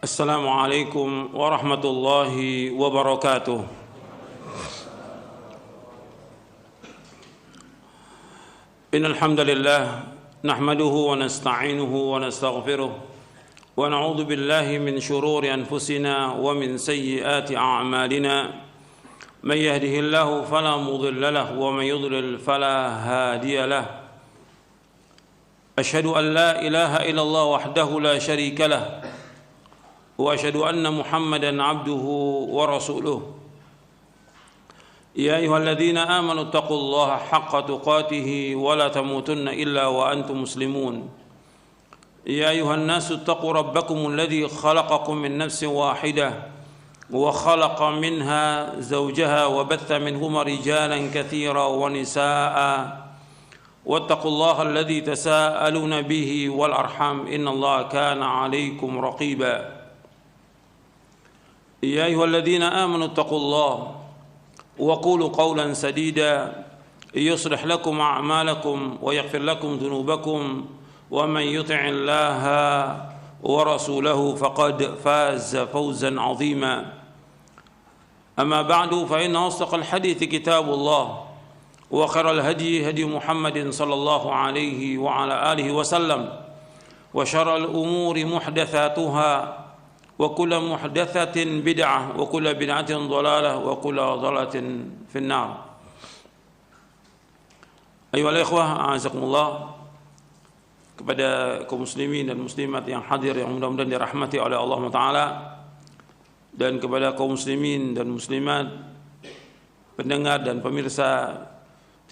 Assalamualaikum warahmatullahi wabarakatuh. Innal hamdalillah nahmaduhu wa nasta'inuhu wa nastaghfiruh wa na'udzu billahi min shururi anfusina wa min sayyiati a'malina. Man yahdihillahu fala mudilla lahu wa man yudlil fala hadiya lahu. Ashhadu an la ilaha illallah wahdahu la syarika lahu وأشهد أن محمدًا عبده ورسوله يا أيها الذين آمنوا اتقوا الله حق تقاته ولا تموتن إلا وأنتم مسلمون يا أيها الناس اتقوا ربكم الذي خلقكم من نفس واحدة وخلق منها زوجها وبث منهما رجالًا كثيرا ونساء واتقوا الله الذي تساءلون به والأرحام إن الله كان عليكم رقيبًا يا أيها الذين آمنوا اتقوا الله وقولوا قولا سديدا يصلح لكم أعمالكم ويغفر لكم ذنوبكم ومن يطع الله ورسوله فقد فاز فوزا عظيما أما بعد فإن أصدق الحديث كتاب الله وخير الهدي هدي محمد صلى الله عليه وعلى آله وسلم وشر الأمور محدثاتها وكل محدثة بدعة وكل بدعة ضلالة وكل ضلالة في النار. أيها الإخوة أعزكم الله, kepada kaum muslimin dan muslimat yang hadir yang mudah-mudahan dirahmati oleh Allah Ta'ala, dan kepada kaum muslimin dan muslimat pendengar dan pemirsa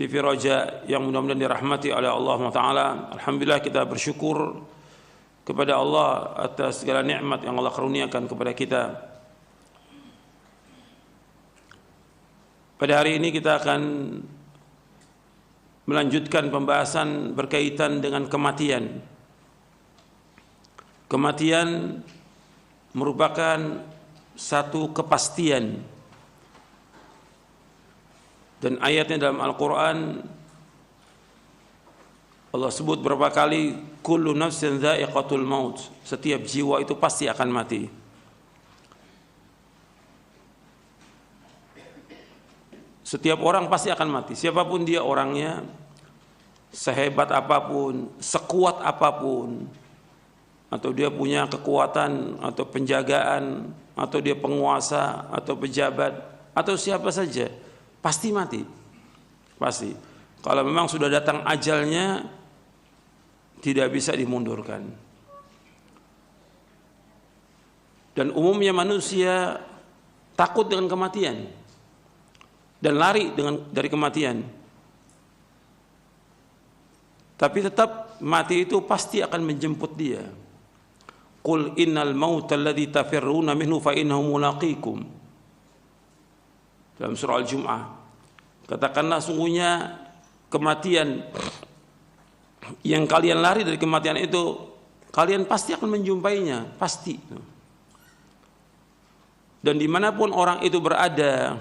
TV Roja yang mudah-mudahan dirahmati oleh Allah Ta'ala. Alhamdulillah, kita bersyukur kepada Allah atas segala nikmat yang Allah karuniakan kepada kita. Pada hari ini kita akan melanjutkan pembahasan berkaitan dengan kematian. Kematian merupakan satu kepastian, dan ayatnya dalam Al-Quran Allah sebut berapa kali, kullu nafsin dha'iqatul maut, setiap jiwa itu pasti akan mati. Setiap orang pasti akan mati, siapapun dia orangnya, sehebat apapun, sekuat apapun, atau dia punya kekuatan atau penjagaan, atau dia penguasa atau pejabat atau siapa saja, pasti mati. Pasti. Kalau memang sudah datang ajalnya, tidak bisa dimundurkan. Dan umumnya manusia takut dengan kematian dan lari dari kematian. Tapi tetap mati itu pasti akan menjemput dia. Qul innal mauta alladzi tafirruna minhu fa innahu mulaqikum. Dalam surah Al-Jum'ah, katakanlah sungguhnya kematian yang kalian lari dari kematian itu, kalian pasti akan menjumpainya, pasti. Dan dimanapun orang itu berada,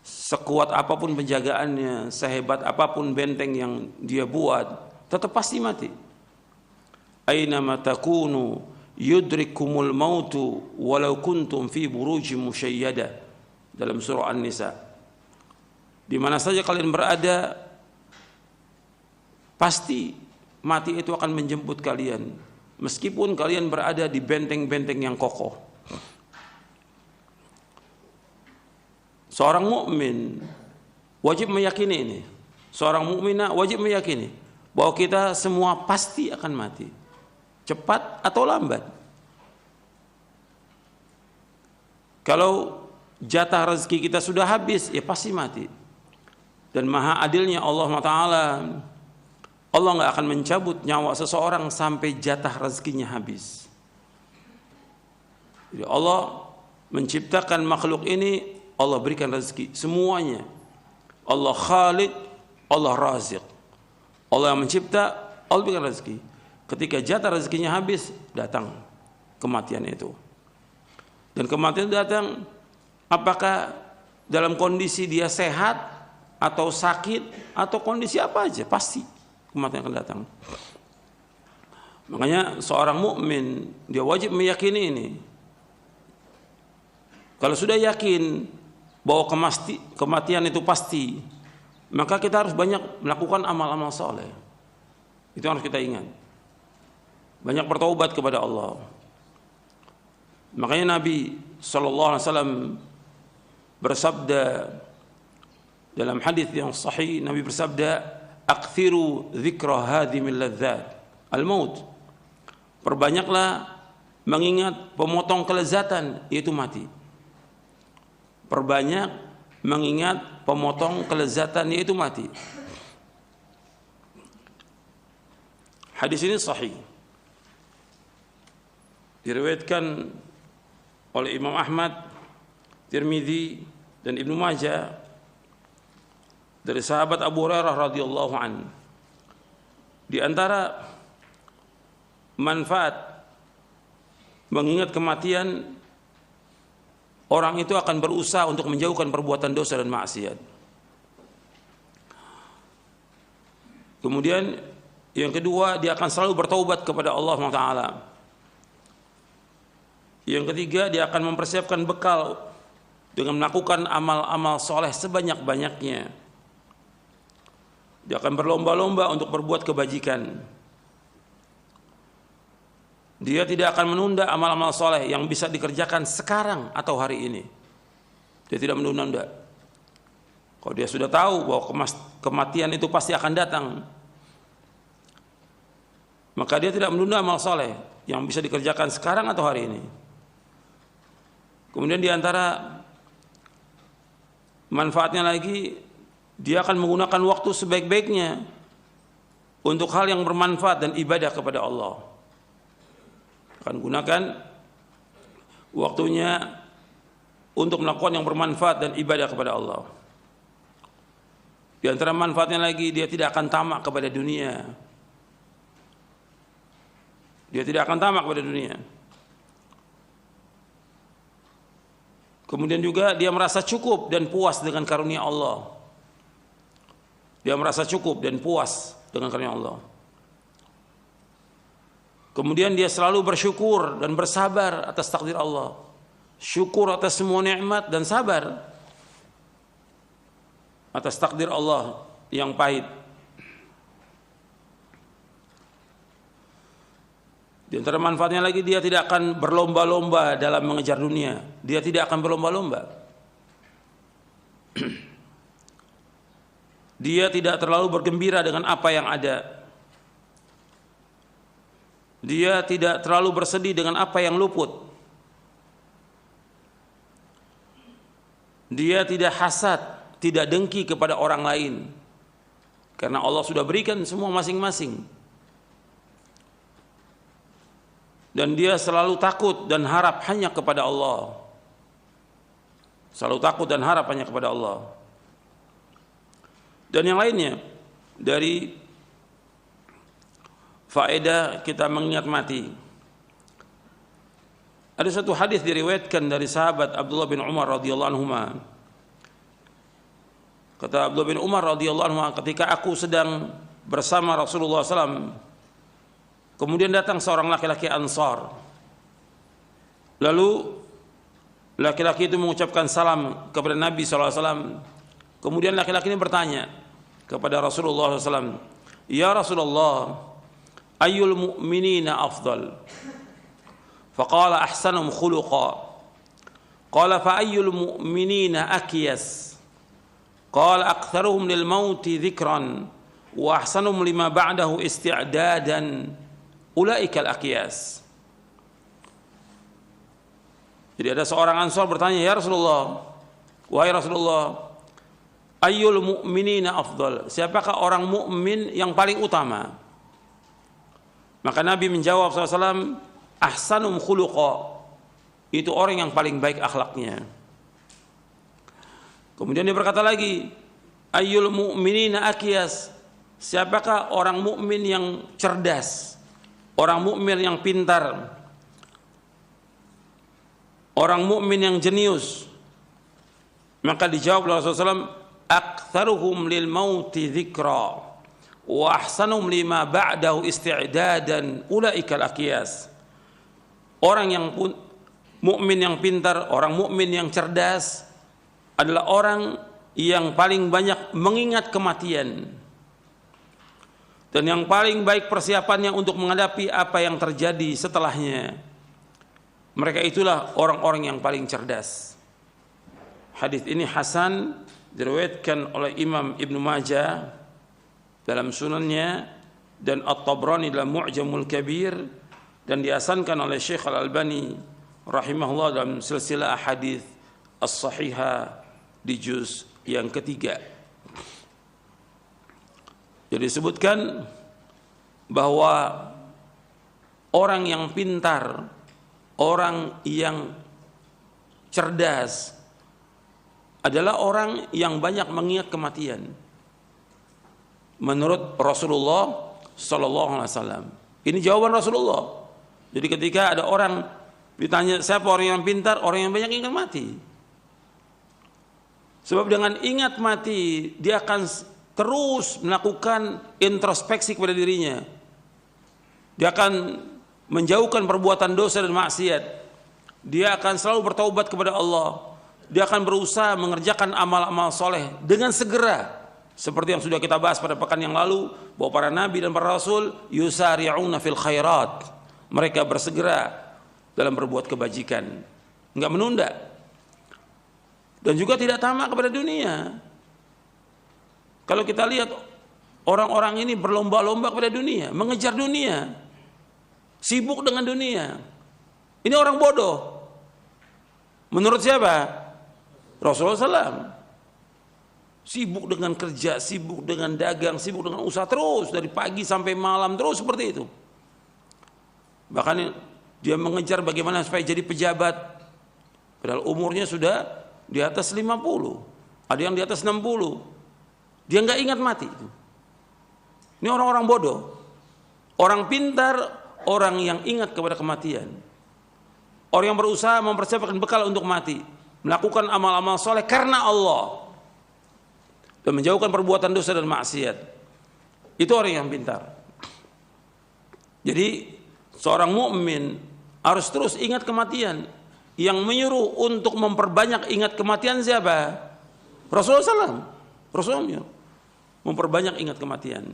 sekuat apapun penjagaannya, sehebat apapun benteng yang dia buat, tetap pasti mati. Aina ma takunu yudrikumul mautu walau kuntum fi burujim musyayyada, dalam surah An-Nisa. Di mana saja kalian berada, pasti mati itu akan menjemput kalian, meskipun kalian berada di benteng-benteng yang kokoh. Seorang mukmin wajib meyakini ini. Seorang mukminah wajib meyakini bahwa kita semua pasti akan mati, cepat atau lambat. Kalau jatah rezeki kita sudah habis, ya pasti mati. Dan maha adilnya Allah Ta'ala, Allah nggak akan mencabut nyawa seseorang sampai jatah rezekinya habis. Jadi Allah menciptakan makhluk ini, Allah berikan rezeki semuanya. Allah Khaliq, Allah Raziq. Allah yang mencipta, Allah berikan rezeki. Ketika jatah rezekinya habis, datang kematian itu. Dan kematian datang, apakah dalam kondisi dia sehat atau sakit atau kondisi apa aja, pasti kematian akan datang. Makanya seorang mukmin dia wajib meyakini ini, Kalau sudah yakin bahwa kematian itu pasti, maka kita harus banyak melakukan amal-amal soleh. Itu harus kita ingat. Banyak bertaubat kepada Allah. Makanya Nabi SAW bersabda dalam hadis yang sahih, Nabi bersabda, "Aktsiru dzikra hadhimil ladzat, al-maut." Perbanyaklah mengingat pemotong kelezatan, yaitu mati. Perbanyak mengingat pemotong kelezatan, yaitu mati. Hadis ini sahih, diriwayatkan oleh Imam Ahmad, Tirmidzi dan Ibnu Majah dari sahabat Abu Hurairah radhiyallahu an. Di antara manfaat mengingat kematian, orang itu akan berusaha untuk menjauhkan perbuatan dosa dan maksiat. Kemudian yang kedua, dia akan selalu bertaubat kepada Allah SWT. Yang ketiga, dia akan mempersiapkan bekal dengan melakukan amal-amal soleh sebanyak-banyaknya. Dia akan berlomba-lomba untuk berbuat kebajikan. Dia tidak akan menunda amal-amal soleh yang bisa dikerjakan sekarang atau hari ini. Dia tidak menunda. Kalau dia sudah tahu bahwa kematian itu pasti akan datang, maka dia tidak menunda amal soleh yang bisa dikerjakan sekarang atau hari ini. Kemudian di antara manfaatnya lagi, dia akan menggunakan waktu sebaik-baiknya untuk hal yang bermanfaat dan ibadah kepada Allah. Akan gunakan waktunya untuk melakukan yang bermanfaat dan ibadah kepada Allah. Di antara manfaatnya lagi, dia tidak akan tamak kepada dunia. Dia tidak akan tamak kepada dunia. Kemudian juga dia merasa cukup dan puas dengan karunia Allah. Dia merasa cukup dan puas dengan karunia Allah. Kemudian dia selalu bersyukur dan bersabar atas takdir Allah. Syukur atas semua nikmat dan sabar atas takdir Allah yang pahit. Di antara manfaatnya lagi, dia tidak akan berlomba-lomba dalam mengejar dunia. Dia tidak akan berlomba-lomba. Dia tidak terlalu bergembira dengan apa yang ada. Dia tidak terlalu bersedih dengan apa yang luput. Dia tidak hasad, tidak dengki kepada orang lain, karena Allah sudah berikan semua masing-masing. Dan dia selalu takut dan harap hanya kepada Allah. Selalu takut dan harap hanya kepada Allah. Dan yang lainnya dari faedah kita mengingat mati, ada satu hadis diriwayatkan dari sahabat Abdullah bin Umar radhiyallahu anhu. Kata Abdullah bin Umar radhiyallahu anhu, ketika aku sedang bersama Rasulullah SAW, kemudian datang seorang laki-laki Ansar. Lalu laki-laki itu mengucapkan salam kepada Nabi SAW. Kemudian laki-laki ini bertanya kepada Rasulullah SAW, "Ya Rasulullah, ayyul mu'minina afdal?" Faqala ahsanum khuluqa. Qala fa ayyul mu'minina akyas? Qala aktsaruhum lil mauti dzikran wa ahsanum lima ba'dahu isti'dadan. Ulaika al akyas. Jadi ada seorang Ansar bertanya, "Ya Rasulullah, wahai Rasulullah, ayyul mu'minina afdal?" Siapakah orang mukmin yang paling utama? Maka Nabi menjawab SAW, "Ahsanum khuluqa." Itu orang yang paling baik akhlaknya. Kemudian dia berkata lagi, "Ayyul mu'minina akyas?" Siapakah orang mukmin yang cerdas? Orang mukmin yang pintar? Orang mukmin yang jenius? Maka dijawab oleh Rasulullah SAW, "Aktsaruhum lil mauti dzikra wa ahsanum lima ba'dahu isti'dadan ulaikal aqyas." Orang yang mukmin yang pintar, orang mukmin yang cerdas adalah orang yang paling banyak mengingat kematian dan yang paling baik persiapannya untuk menghadapi apa yang terjadi setelahnya. Mereka itulah orang-orang yang paling cerdas. Hadis ini hasan, diriwayatkan oleh Imam Ibnu Majah dalam sunannya dan At-Tabrani dalam Mu'jamul Kabir, dan dihasankan oleh Syekh Al-Albani rahimahullah dalam silsilah hadis as-sahihah di juz yang ketiga. Jadi disebutkan bahwa orang yang pintar, orang yang cerdas adalah orang yang banyak mengingat kematian. Menurut Rasulullah sallallahu alaihi wasallam. Ini jawaban Rasulullah. Jadi ketika ada orang ditanya siapa orang yang pintar, orang yang banyak ingat mati. Sebab dengan ingat mati dia akan terus melakukan introspeksi kepada dirinya. Dia akan menjauhkan perbuatan dosa dan maksiat. Dia akan selalu bertaubat kepada Allah. Dia akan berusaha mengerjakan amal-amal soleh dengan segera. Seperti yang sudah kita bahas pada pekan yang lalu, bahwa para nabi dan para rasul yusari'una fil khairat. Mereka bersegera dalam berbuat kebajikan, enggak menunda. Dan juga tidak tamak kepada dunia. Kalau kita lihat orang-orang ini berlomba-lomba kepada dunia, mengejar dunia, sibuk dengan dunia. Ini orang bodoh. Menurut siapa? Rasulullah SAW. Sibuk dengan kerja, sibuk dengan dagang, sibuk dengan usaha terus dari pagi sampai malam terus seperti itu. Bahkan dia mengejar bagaimana supaya jadi pejabat. Padahal umurnya sudah di atas 50. Ada yang di atas 60. Dia nggak ingat mati. Ini orang-orang bodoh. Orang pintar, orang yang ingat kepada kematian. Orang yang berusaha mempersiapkan bekal untuk mati, melakukan amal-amal soleh karena Allah dan menjauhkan perbuatan dosa dan maksiat. Itu orang yang pintar. Jadi seorang mukmin harus terus ingat kematian. Yang menyuruh untuk memperbanyak ingat kematian siapa? Rasulullah SAW. Rasulullah memperbanyak ingat kematian.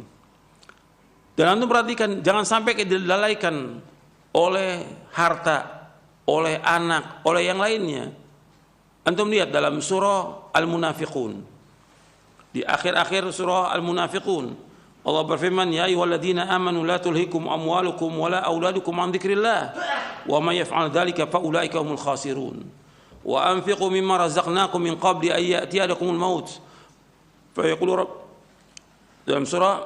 Dan antum perhatikan, jangan sampai dilalaikan oleh harta, oleh anak, oleh yang lainnya. Antum lihat dalam surah Al-Munafiqun. Di akhir-akhir surah Al-Munafiqun, Allah berfirman, ya ayyuhalladzina amanu la tulhikum amwalukum wala auladukum an dzikrillah wa may yaf'al dzalika fa ulaika humul khasirun. Wa anfiqu mimma razaqnakum min qabli an ya'tiyadakumul maut fa yaqulu rabb, dalam surah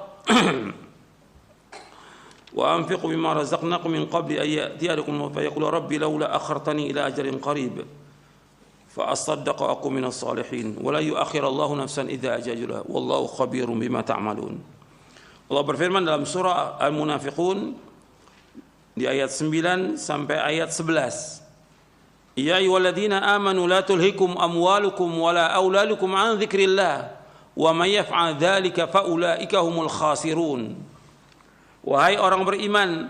wa anfiqu mimma razaqnakum min qabli an ya'tiyadakumul maut fa yaqulu rabbi laula akhartani ila ajalin qarib fa asaddaqu wa akum minas salihin wa la yu'akhirullahu nafsan idza ajala wallahu khabirum bima ta'malun. Allah berfirman dalam surah Al-Munafiqun di ayat 9 sampai ayat 11. Ya ayyuhalladzina amanu la tulhikum amwalukum wala auladukum an dzikrillah wa may yaf'al dzalika fa ulaika humul khasirun. Wahai orang beriman,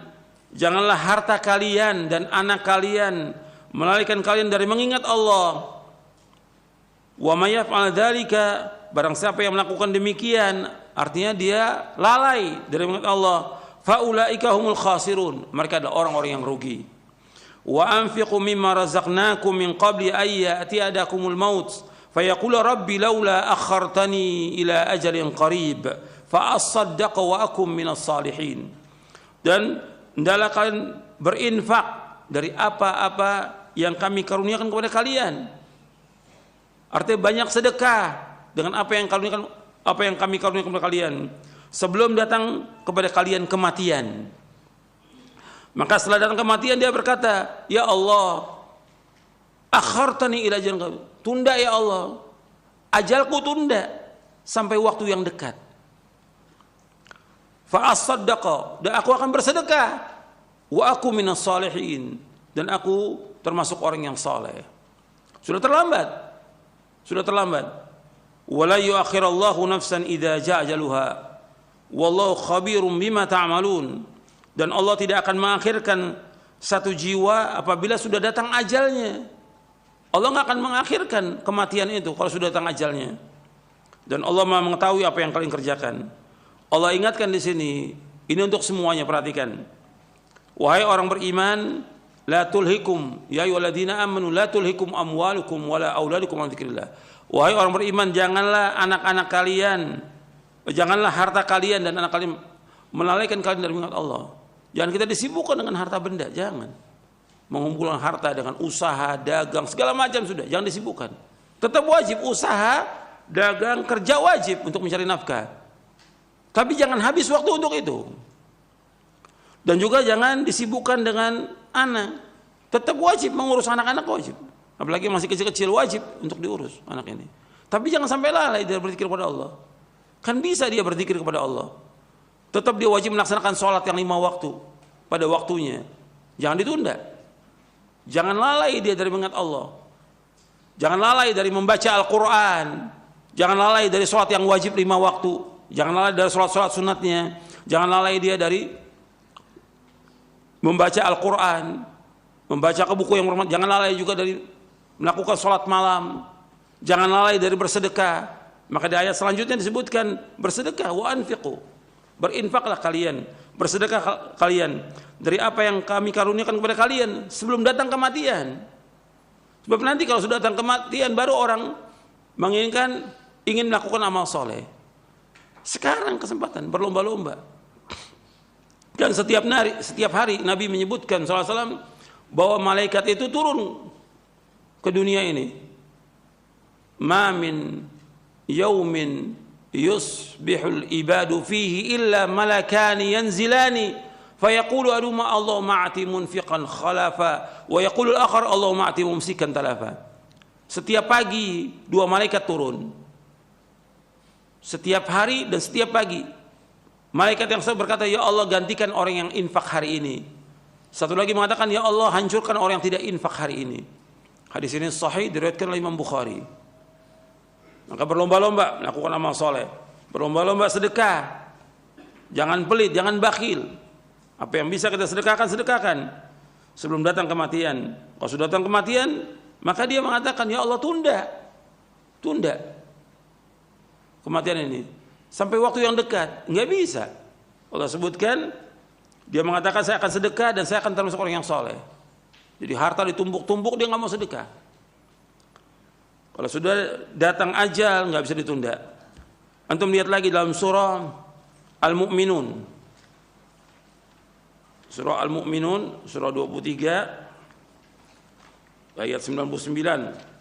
janganlah harta kalian dan anak kalian melalaikan kalian dari mengingat Allah. Wa may yaf'al dzalika, barang siapa yang melakukan demikian, artinya dia lalai dari mengingat Allah, faulaika humul khasirun, mereka adalah orang-orang yang rugi. Wa anfiqu mimma razaqnakum min qabli ay ya'tiyadakumul maut fayaqulu rabbi laula akhartani ila ajalin qarib fa asaddaqa wa akum minas salihin. Dan hendaklah kalian berinfak dari apa-apa yang kami karuniakan kepada kalian. Artinya banyak sedekah dengan apa yang kami karuniakan kepada kalian sebelum datang kepada kalian kematian. Maka setelah datang kematian dia berkata, ya Allah, akhartani ila ajalin qarib, tunda ya Allah, ajalku tunda sampai waktu yang dekat. Fa asaddaqa, dan aku akan bersedekah, wa aku minas salihin, dan aku termasuk orang yang saleh. Sudah terlambat. Wala yuakhirallahu nafsan idza jaa ajaluha wallahu khabirum bima ta'malun. Dan Allah tidak akan mengakhirkan satu jiwa apabila sudah datang ajalnya. Allah nggak akan mengakhirkan kematian itu kalau sudah datang ajalnya. Dan Allah Maha mengetahui apa yang kalian kerjakan. Allah ingatkan di sini, ini untuk semuanya, perhatikan. Wahai orang beriman, la tulhikum ya ayyuhalladzina amanu la tulhikum amwalukum wala auladukum an dzikrillah. Wahai orang beriman, janganlah anak-anak kalian, janganlah harta kalian dan anak kalian melalaikan kalian dari mengingat Allah. Jangan kita disibukkan dengan harta benda, jangan. Mengumpulkan harta dengan usaha, dagang, segala macam sudah, jangan disibukkan. Tetap wajib usaha, dagang, kerja wajib untuk mencari nafkah. Tapi jangan habis waktu untuk itu. Dan juga jangan disibukkan dengan anak. Tetap wajib mengurus anak-anak, wajib. Apalagi masih kecil-kecil, wajib untuk diurus anak ini. Tapi jangan sampai lalai dia berzikir kepada Allah. Kan bisa dia berzikir kepada Allah. Tetap dia wajib melaksanakan sholat yang 5 waktu pada waktunya. Jangan ditunda. Jangan lalai dia dari mengingat Allah. Jangan lalai dari membaca Al-Quran. Jangan lalai dari sholat yang wajib 5 waktu. Jangan lalai dari sholat-sholat sunatnya. Jangan lalai dia dari membaca Al-Quran, membaca ke buku yang bermanfaat. Jangan lalai juga dari melakukan sholat malam. Jangan lalai dari bersedekah. Maka di ayat selanjutnya disebutkan bersedekah, wa anfiqu, berinfaklah kalian, bersedekah kalian dari apa yang kami karuniakan kepada kalian sebelum datang kematian. Sebab nanti kalau sudah datang kematian baru orang ingin melakukan amal soleh. Sekarang kesempatan berlomba-lomba. Dan setiap hari Nabi menyebutkan SAW bahwa malaikat itu turun ke dunia ini. Ma min yaumin yusbihul ibadu fihi illa malakani yanzilani fayaqulu aduma Allah ma'ati munfiqan khalafa wa yaqulu al-akhar Allah ma'ati mumsikan talafa. Setiap pagi 2 malaikat turun. Setiap hari dan setiap pagi. Malaikat yang satu berkata, ya Allah gantikan orang yang infak hari ini. Satu lagi mengatakan, ya Allah hancurkan orang yang tidak infak hari ini. Hadis ini sahih diriwayatkan oleh Imam Bukhari. Maka berlomba-lomba melakukan amal soleh, berlomba-lomba sedekah. Jangan pelit, jangan bakhil. Apa yang bisa kita sedekahkan, sedekahkan sebelum datang kematian. Kalau sudah datang kematian, maka dia mengatakan, ya Allah tunda kematian ini sampai waktu yang dekat. Nggak bisa. Allah sebutkan, dia mengatakan saya akan sedekah dan saya akan termasuk orang yang soleh. Jadi harta ditumpuk-tumpuk, dia nggak mau sedekah. Kalau sudah datang ajal nggak bisa ditunda. Antum lihat lagi dalam surah Al-Mu'minun. Surah Al-Mu'minun, surah 23 ayat 99.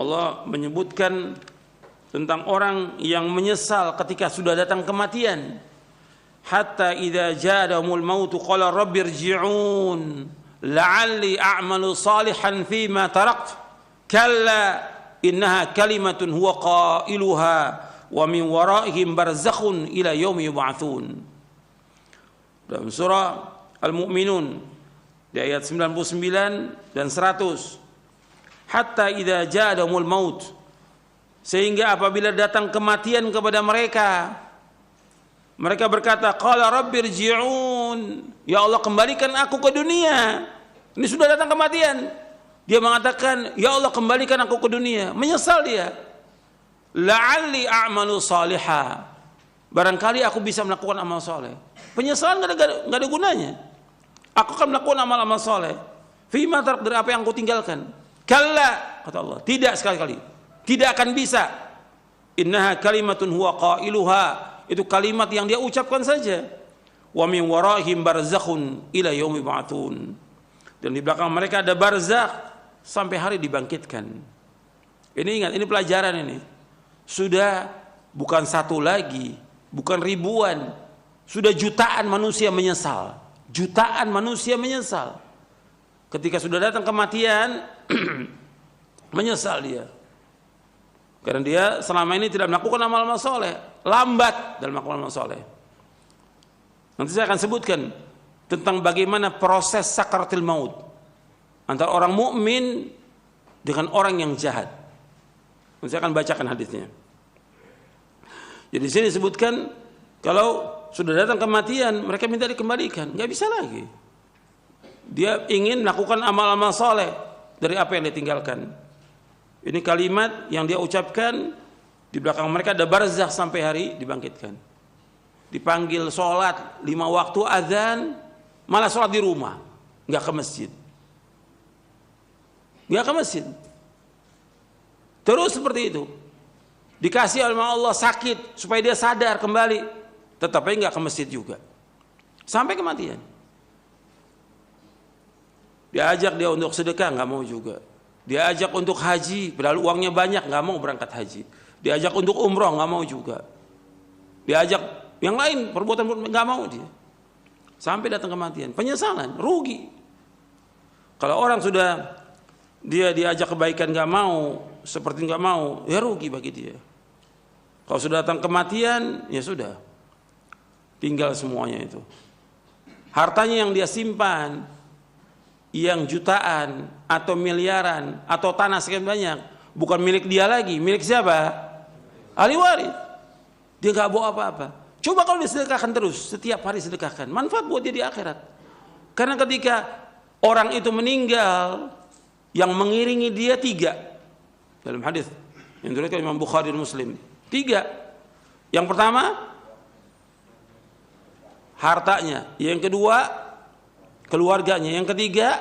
Allah menyebutkan tentang orang yang menyesal ketika sudah datang kematian. Hatta idza ja'ahumul mautu qala rabbirji'un la'alli a'malu salihan fima tarakt kalla innaha kalimatun huwa qailuha wa min waraihim barzakhun ila yaumi yub'atsun. Dalam surah Al-Mu'minun di ayat 99 dan 100. Hatta idza ja'ahumul maut, sehingga apabila datang kematian kepada mereka, mereka berkata, qala rabbirji'un, ya Allah kembalikan aku ke dunia. Ini sudah datang kematian. Dia mengatakan, ya Allah kembalikan aku ke dunia. Menyesal dia. La'alli a'malu salihah, barangkali aku bisa melakukan amal soleh. Penyesalan nggak ada gunanya. Aku akan melakukan amal-amal soleh. Fima tarak, dari apa yang aku tinggalkan. Kalla, kata Allah, tidak sekali-kali. Tidak akan bisa. Innaha kalimatun huwa qailuha, itu kalimat yang dia ucapkan saja. Wa min waraihim barzakhun ila yaumi yub'atsun, dan di belakang mereka ada barzakh sampai hari dibangkitkan. Ini ingat, ini pelajaran ini. Sudah bukan satu lagi, bukan ribuan, sudah jutaan manusia menyesal. Jutaan manusia menyesal. Ketika sudah datang kematian, menyesal dia. Karena dia selama ini tidak melakukan amal-amal soleh, lambat dalam melakukan amal soleh. Nanti saya akan sebutkan tentang bagaimana proses sakaratul maut antara orang mukmin dengan orang yang jahat. Nanti saya akan bacakan hadisnya. Jadi di sini disebutkan kalau sudah datang kematian, mereka minta dikembalikan, nggak bisa lagi. Dia ingin melakukan amal-amal soleh dari apa yang dia tinggalkan. Ini kalimat yang dia ucapkan, di belakang mereka ada barzakh sampai hari dibangkitkan. Dipanggil sholat 5 waktu azan, malah sholat di rumah, nggak ke masjid. Nggak ke masjid. Terus seperti itu. Dikasih oleh Allah sakit supaya dia sadar kembali, tetap aja nggak ke masjid juga. Sampai kematian. Diajak dia untuk sedekah, nggak mau juga. Diajak untuk haji, padahal uangnya banyak, nggak mau berangkat haji. Diajak untuk umroh, nggak mau juga. Diajak yang lain, perbuatan nggak mau dia. Sampai datang kematian, penyesalan, rugi. Kalau orang sudah dia diajak kebaikan nggak mau, seperti nggak mau, ya rugi bagi dia. Kalau sudah datang kematian, ya sudah, tinggal semuanya itu. Hartanya yang dia simpan, yang jutaan atau miliaran atau tanah sekian banyak, bukan milik dia lagi, milik siapa? Ahli waris. Dia nggak bawa apa-apa. Coba kalau disedekahkan terus, setiap hari sedekahkan, manfaat buat dia di akhirat. Karena ketika orang itu meninggal, yang mengiringi dia 3 dalam hadis yang diriwayatkan Imam Bukhari dan Muslim. 3. Yang pertama, hartanya. Yang kedua, keluarganya. Yang ketiga,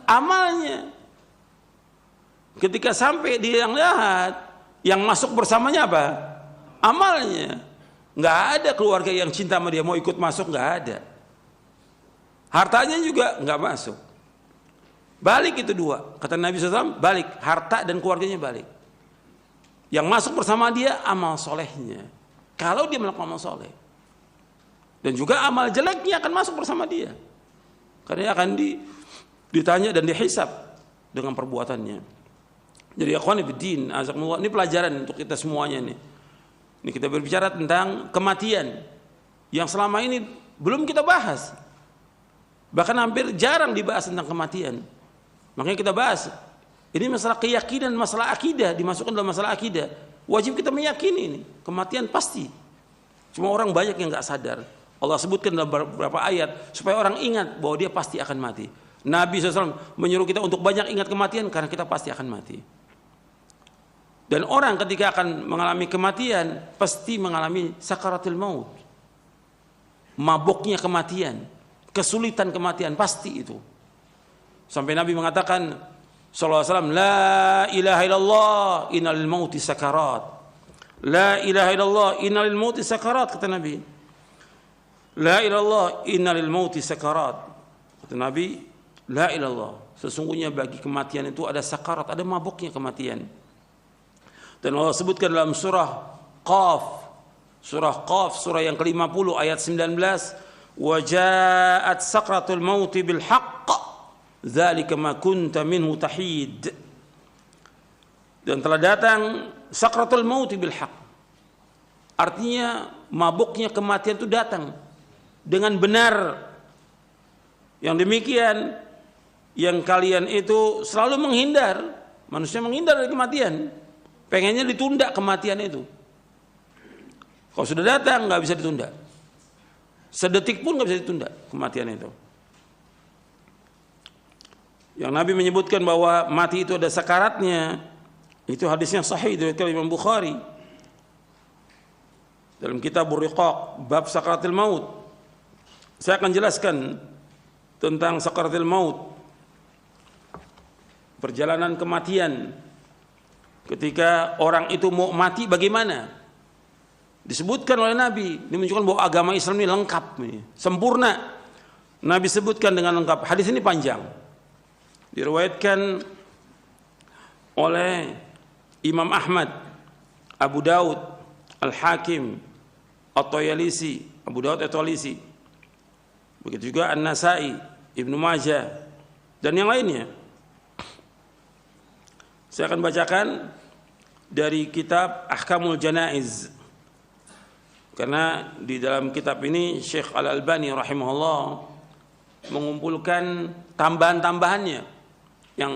amalnya. Ketika sampai di yang jahat, yang masuk bersamanya apa? Amalnya. Nggak ada keluarga yang cinta sama dia mau ikut masuk, nggak ada. Hartanya juga nggak masuk. Balik itu 2. Kata Nabi SAW, balik. Harta dan keluarganya balik. Yang masuk bersama dia amal solehnya. Kalau dia melakukan amal soleh. Dan juga amal jeleknya akan masuk bersama dia. Karena akan ditanya dan dihisab dengan perbuatannya. Jadi akhwani fiddin, azakumullah, ini pelajaran untuk kita semuanya nih. Ini kita berbicara tentang kematian yang selama ini belum kita bahas. Bahkan hampir jarang dibahas tentang kematian. Makanya kita bahas. Ini masalah keyakinan, masalah akidah, dimasukkan dalam masalah akidah. Wajib kita meyakini ini, kematian pasti. Cuma orang banyak yang nggak sadar. Allah sebutkan dalam beberapa ayat supaya orang ingat bahwa dia pasti akan mati. Nabi SAW menyuruh kita untuk banyak ingat kematian karena kita pasti akan mati. Dan orang ketika akan mengalami kematian pasti mengalami sakaratul maut. Mabuknya kematian, kesulitan kematian pasti itu. Sampai Nabi mengatakan sallallahu alaihi wasallam, la ilaha illallah innal mauti sakarat. La ilaha illallah innal mauti sakarat, kata Nabi. La ilallah innal mauti sakarat. Kata Nabi, la ilallah, sesungguhnya bagi kematian itu ada sakarat, ada mabuknya kematian. Dan Allah sebutkan dalam surah Qaf, surah yang ke-50 ayat 19, wa ja'at sakratul mauti bil haqq dzalika ma kunta minhu tahid. Dan telah datang sakratul mauti bil haqq. Artinya mabuknya kematian itu datang dengan benar. Yang demikian yang kalian itu selalu menghindar, manusia menghindar dari kematian, pengennya ditunda kematian itu. Kalau sudah datang nggak bisa ditunda, sedetik pun nggak bisa ditunda kematian itu. Yang Nabi menyebutkan bahwa mati itu ada sakaratnya, itu hadisnya sahih dari Imam Bukhari dalam kitab Riqaq bab sakaratul maut. Saya akan jelaskan tentang sakaratul maut, perjalanan kematian. Ketika orang itu mau mati bagaimana? Disebutkan oleh Nabi, ini menunjukkan bahwa agama Islam ini lengkap, sempurna. Nabi sebutkan dengan lengkap. Hadis ini panjang, diriwayatkan oleh Imam Ahmad, Abu Daud, Al-Hakim, At-Tayalisi, Abu Daud At-Tayalisi, begitu juga An-Nasai, Ibnu Majah, dan yang lainnya. Saya akan bacakan dari kitab Ahkamul Janaiz, karena di dalam kitab ini Syekh Al-Albani rahimahullah mengumpulkan tambahan-tambahannya yang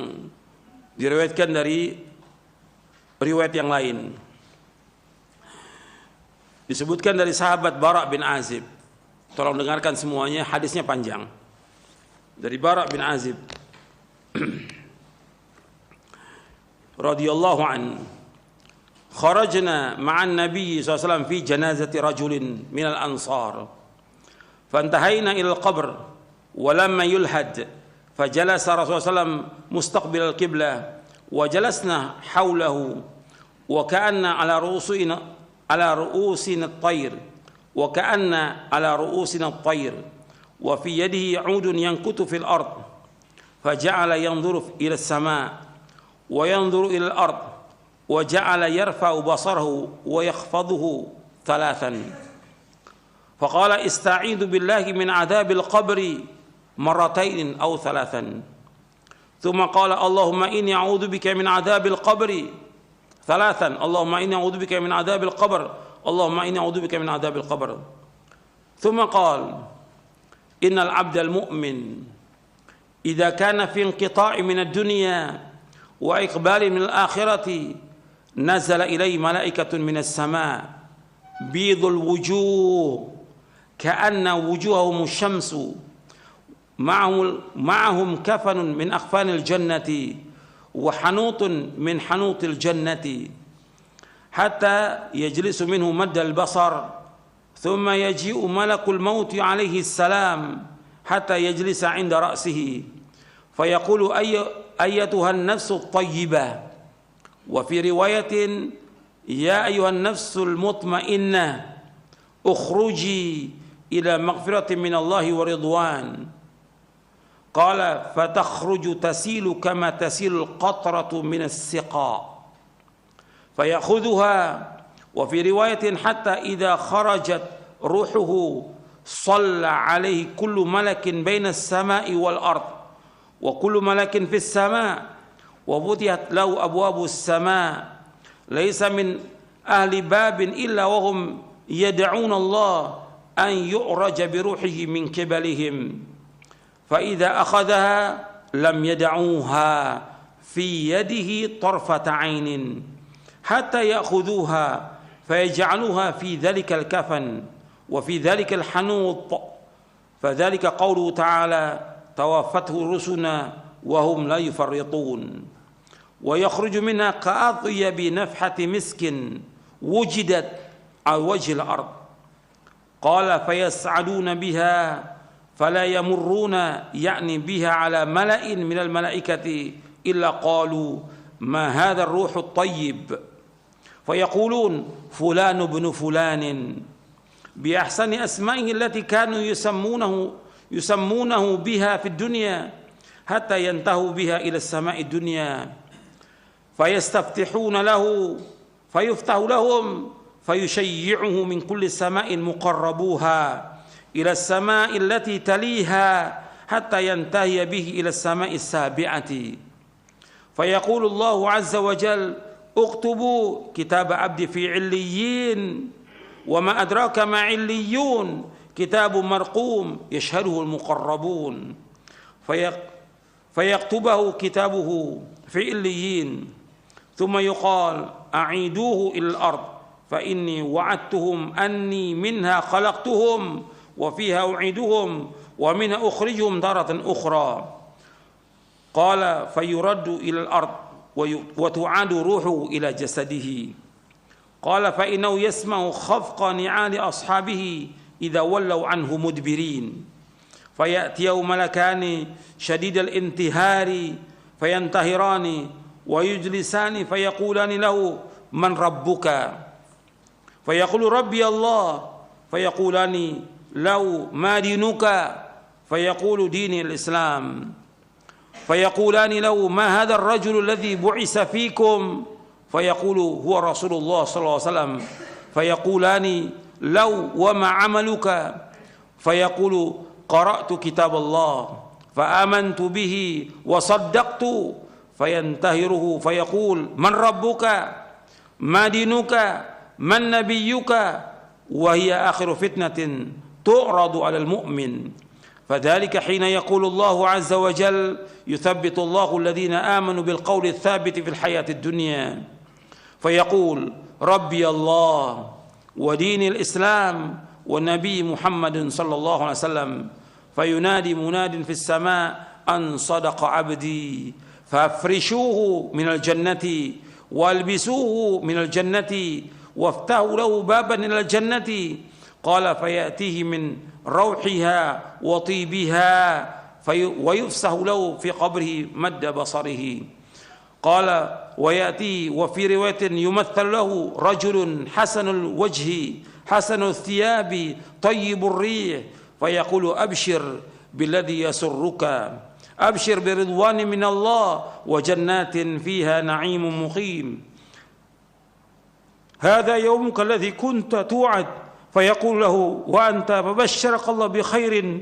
diriwayatkan dari riwayat yang lain. Disebutkan dari sahabat Bara bin Azib Tolong dengarkan semuanya, hadisnya panjang. Dari Bara bin Azib radhiyallahu an, kharajna ma'an Nabi sallallahu alaihi wasallam fi janazati rajulin min al-ansar, fantahayna ila al-qabr wa lamma yulhad, fajalasa Rasulullah sallallahu alaihi wasallam mustaqbil al-qiblah wa jalasna hawlahu wa ka'anna ala ru'usina at-tayr wa ka'anna ala ru'usina at-tayr wa fi yadihi 'udun yankutu fil ard, faja'ala yanzuru ila as-sama' وينظر إلى الأرض وجعل يرفع بصره ويخفضه ثلاثا، فقال استعيذ بالله من عذاب القبر مرتين أو ثلاثا، ثم قال اللهم إني أعوذ بك من عذاب القبر ثلاثا، اللهم إني أعوذ بك من عذاب القبر، اللهم إني أعوذ بك من عذاب القبر، ثم قال إن العبد المؤمن إذا كان في انقطاع من الدنيا وإقبال من الآخرة نزل إليه ملائكة من السماء بيض الوجوه كأن وجوههم الشمس، معهم كفن من أكفان الجنة وحنوط من حنوط الجنة، حتى يجلس منه مد البصر، ثم يجيء ملك الموت عليه السلام حتى يجلس عند رأسه فيقول أيتها النفس الطيبة، وفي رواية يا أيها النفس المطمئنة اخرجي إلى مغفرة من الله ورضوان، قال فتخرج تسيل كما تسيل القطرة من السقاء فيأخذها، وفي رواية حتى إذا خرجت روحه صلى عليه كل ملك بين السماء والأرض وكل ملك في السماء، وفتحت له أبواب السماء، ليس من أهل باب إلا وهم يدعون الله أن يعرج بروحه من قبلهم، فإذا أخذها لم يدعوها في يده طرفة عين حتى يأخذوها فيجعلوها في ذلك الكفن وفي ذلك الحنوط، فذلك قوله تعالى توافته رسلنا وهم لا يفرطون، ويخرج منها كأطيب نفحة مسك وجدت على وجه الأرض، قال فيسعدون بها فلا يمرون يعني بها على ملأ من الملائكة إلا قالوا ما هذا الروح الطيب، فيقولون فلان ابن فلان بأحسن أسمائه التي كانوا يسمونه بها في الدنيا حتى ينتهوا بها إلى السماء الدنيا، فيستفتحون له فيفتح لهم فيشيعه من كل سماء مقربوها إلى السماء التي تليها حتى ينتهي به إلى السماء السابعة، فيقول الله عز وجل اكتبوا كتاب عبدي في عليين، وما أدراك ما عليون، كتاب مرقوم يشهده المقربون، فيكتبه كتابه في عليين، ثم يقال أعيدوه إلى الأرض فإني وعدتهم أني منها خلقتهم وفيها أعيدهم ومنها أخرجهم تارة أخرى، قال فيرد إلى الأرض وتعاد روحه إلى جسده، قال فإنه يسمع خفق نعال أصحابه إذا ولوا عنه مدبرين، فيأتيه ملكان شديد الانتهار فينتهران ويجلسان فيقولان له من ربك، فيقول ربي الله، فيقولان له ما دينك، فيقول ديني الإسلام، فيقولان له ما هذا الرجل الذي بعث فيكم، فيقول هو رسول الله صلى الله عليه وسلم، فيقولان له وما عملك، فيقول قرأت كتاب الله فآمنت به وصدقت، فينتهره فيقول من ربك ما دينك من نبيك، وهي آخر فتنة تعرض على المؤمن، فذلك حين يقول الله عز وجل يثبت الله الذين آمنوا بالقول الثابت في الحياة الدنيا، فيقول ربي الله ودين الإسلام والنبي محمد صلى الله عليه وسلم فينادي مناد في السماء أن صدق عبدي فافرشوه من الجنة والبسوه من الجنة وافتحوا له بابا إلى الجنة قال فيأتيه من روحها وطيبها ويفسح له في قبره مد بصره قال ويأتي وفي رواية يمثل له رجل حسن الوجه حسن الثياب طيب الريح فيقول أبشر بالذي يسرك أبشر برضوان من الله وجنات فيها نعيم مقيم هذا يومك الذي كنت توعد فيقول له وأنت فبشرك الله بخير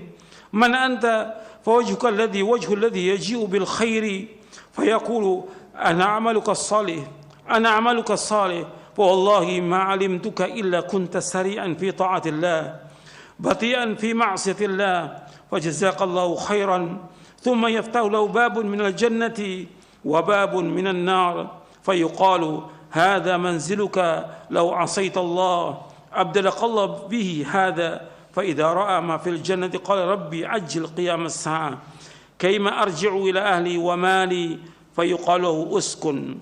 من أنت فوجهك الذي وجه الذي يجيء بالخير فيقول أنا عملك الصالح أنا عملك الصالح فوالله ما علمتك إلا كنت سريعا في طاعة الله بطيئا في معصية الله فجزاك الله خيرا ثم يفتح له باب من الجنة وباب من النار فيقال هذا منزلك لو عصيت الله أبدلك الله به هذا فإذا رأى ما في الجنة قال ربي عجل قيام الساعة كيما أرجع إلى أهلي ومالي فيقال له أسكن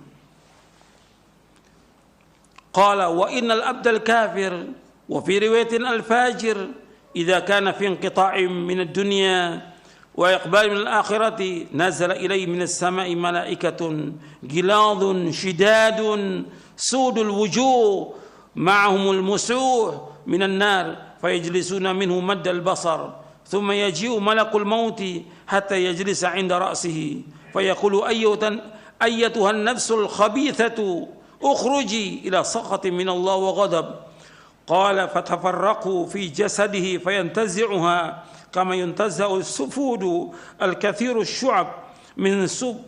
قال وإن الأبد الكافر وفي رواية الفاجر إذا كان في انقطاع من الدنيا وإقبال من الآخرة نزل إليه من السماء ملائكة غلاظ شداد سود الوجوه معهم المسوح من النار فيجلسون منه مد البصر ثم يجيء ملك الموت حتى يجلس عند رأسه فيقول أيتها النفس الخبيثة اخرجي إلى سخط من الله وغضب قال فتفرقوا في جسده فينتزعها كما ينتزع السفود الكثير الشعب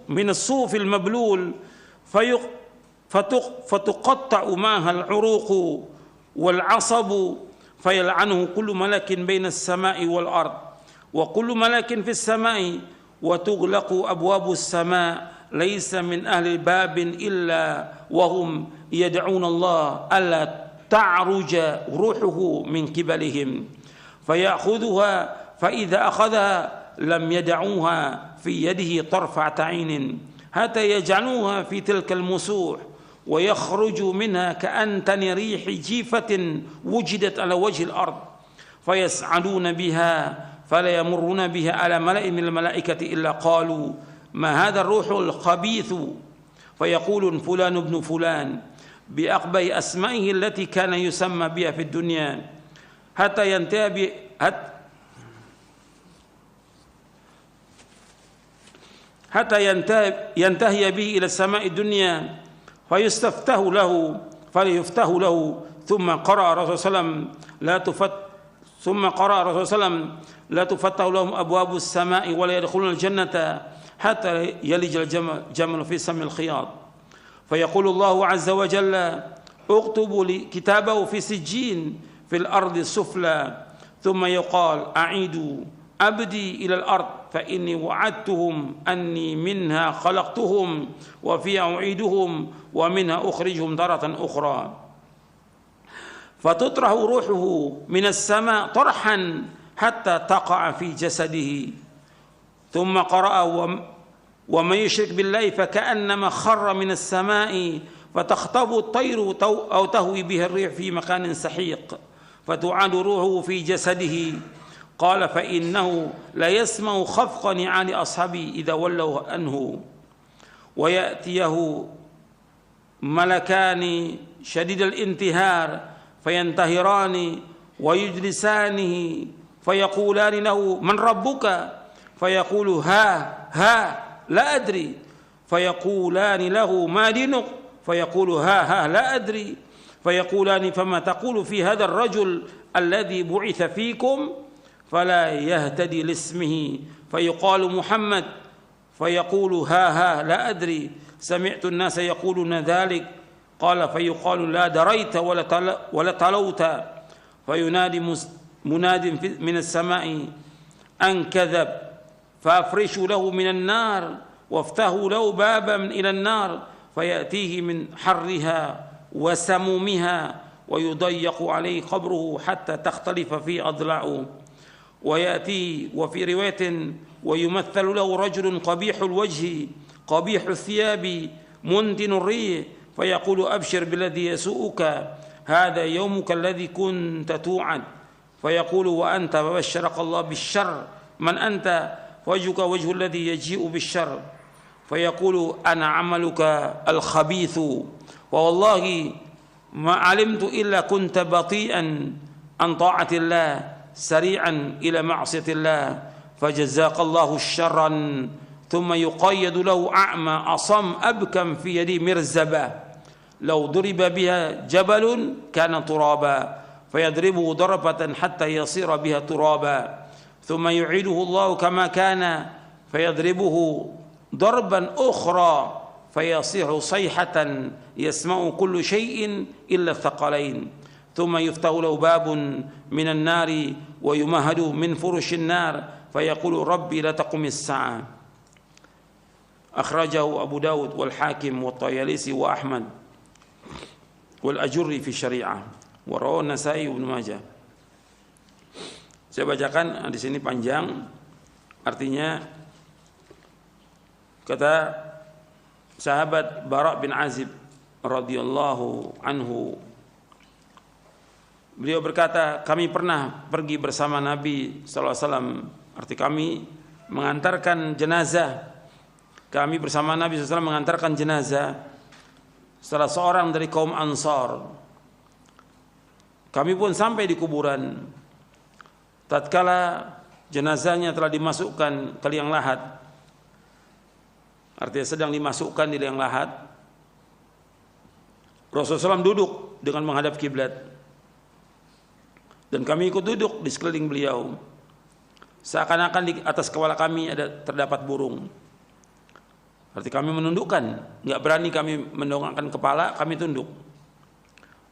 من الصوف المبلول فتقطع معها العروق والعصب فيلعنه كل ملك بين السماء والأرض وكل ملك في السماء وتغلق أبواب السماء ليس من أهل باب إلا وهم يدعون الله ألا تعرج روحه من قبلهم فيأخذها فإذا أخذها لم يدعوها في يده طرفة عين حتى يجعلوها في تلك المسوح ويخرج منها كأنتن ريح جيفة وجدت على وجه الأرض فيسعدون بها فلا يمرون بها على ملأ من الملائكة إلا قالوا ما هذا الروح الخبيث فيقول فلان ابن فلان بأقبح أسمائه التي كان يسمى بها في الدنيا حتى ينتهي به إلى السماء الدنيا فيستفتح له ثم قرأ الرسول صلى الله عليه وسلم لا تفتح لهم أبواب السماء ولا يدخلون الجنة حتى يلج الجمل في سم الخياط فيقول الله عز وجل اكتبوا كتابه في سجين في الأرض السفلى ثم يقال أعيدوا أبدي إلى الأرض فإني وعدتهم أني منها خلقتهم وفيها أعيدهم ومنها أخرجهم تارة أخرى فتطرح روحه من السماء طرحا حتى تقع في جسده ثم قرأ ومن يشرك بالله فكأنما خر من السماء فتخطف الطير أو تهوي به الريح في مكان سحيق فتعاد روحه في جسده قال فإنه لا يسمع خفق نعال أصحابه إذا ولوا عنه ويأتيه ملكان شديد الانتهار فينتهران ويجلسانه فيقولان له من ربك فيقول ها لا أدري فيقولان له ما دينك فيقول ها لا أدري فيقولان فما تقول في هذا الرجل الذي بعث فيكم فلا يهتدي لاسمه فيقال محمد فيقول ها لا أدري سمعت الناس يقولون ذلك قال فيقال لا دريت ولا تلوت فينادي مناد من السماء أن كذب فأفرشوا له من النار وافتحوا له بابا إلى النار فيأتيه من حرها وسمومها ويضيق عليه قبره حتى تختلف فيه أضلاعه ويأتي وفي رواية ويمثل له رجل قبيح الوجه قبيح الثياب منتن الريح فيقول أبشر بالذي يسوءك هذا يومك الذي كنت توعد فيقول وأنت فبشرك الله بالشر من أنت وجهك وجه الذي يجيء بالشر فيقول أنا عملك الخبيث ووالله ما علمت إلا كنت بطيئا عن طاعة الله سريعا إلى معصية الله فجزاك الله شرا ثم يقيد له أعمى أصم أبكم في يدي مرزبة لو ضرب بها جبل كان ترابا فيضربه ضربة حتى يصير بها ترابا ثم يعيده الله كما كان فيضربه ضربا أخرى فيصيح صيحة يسمع كل شيء إلا الثقلين ثم يفتح له باب من النار ويمهد من فرش النار فيقول ربي لا تقم الساعة أخرجه أبو داود والحاكم والطيالسي وأحمد والأجري في الشريعة ورواه النسائي وابن ماجه. Saya bacakan di sini panjang, artinya kata sahabat Bara bin Azib radhiyallahu anhu, beliau berkata, kami pernah pergi bersama Nabi sallallahu alaihi wasallam, arti kami mengantarkan jenazah. Kami bersama Nabi sallallahu alaihi wasallam mengantarkan jenazah salah seorang dari kaum Ansar. Kami pun sampai di kuburan. Tatkala jenazahnya telah dimasukkan ke liang lahat, artinya sedang dimasukkan di liang lahat, Rasulullah SAW duduk dengan menghadap kiblat dan kami ikut duduk di sekeliling beliau, seakan-akan di atas kepala kami terdapat burung. Arti kami menundukkan, nggak berani kami mendongakkan kepala, kami tunduk.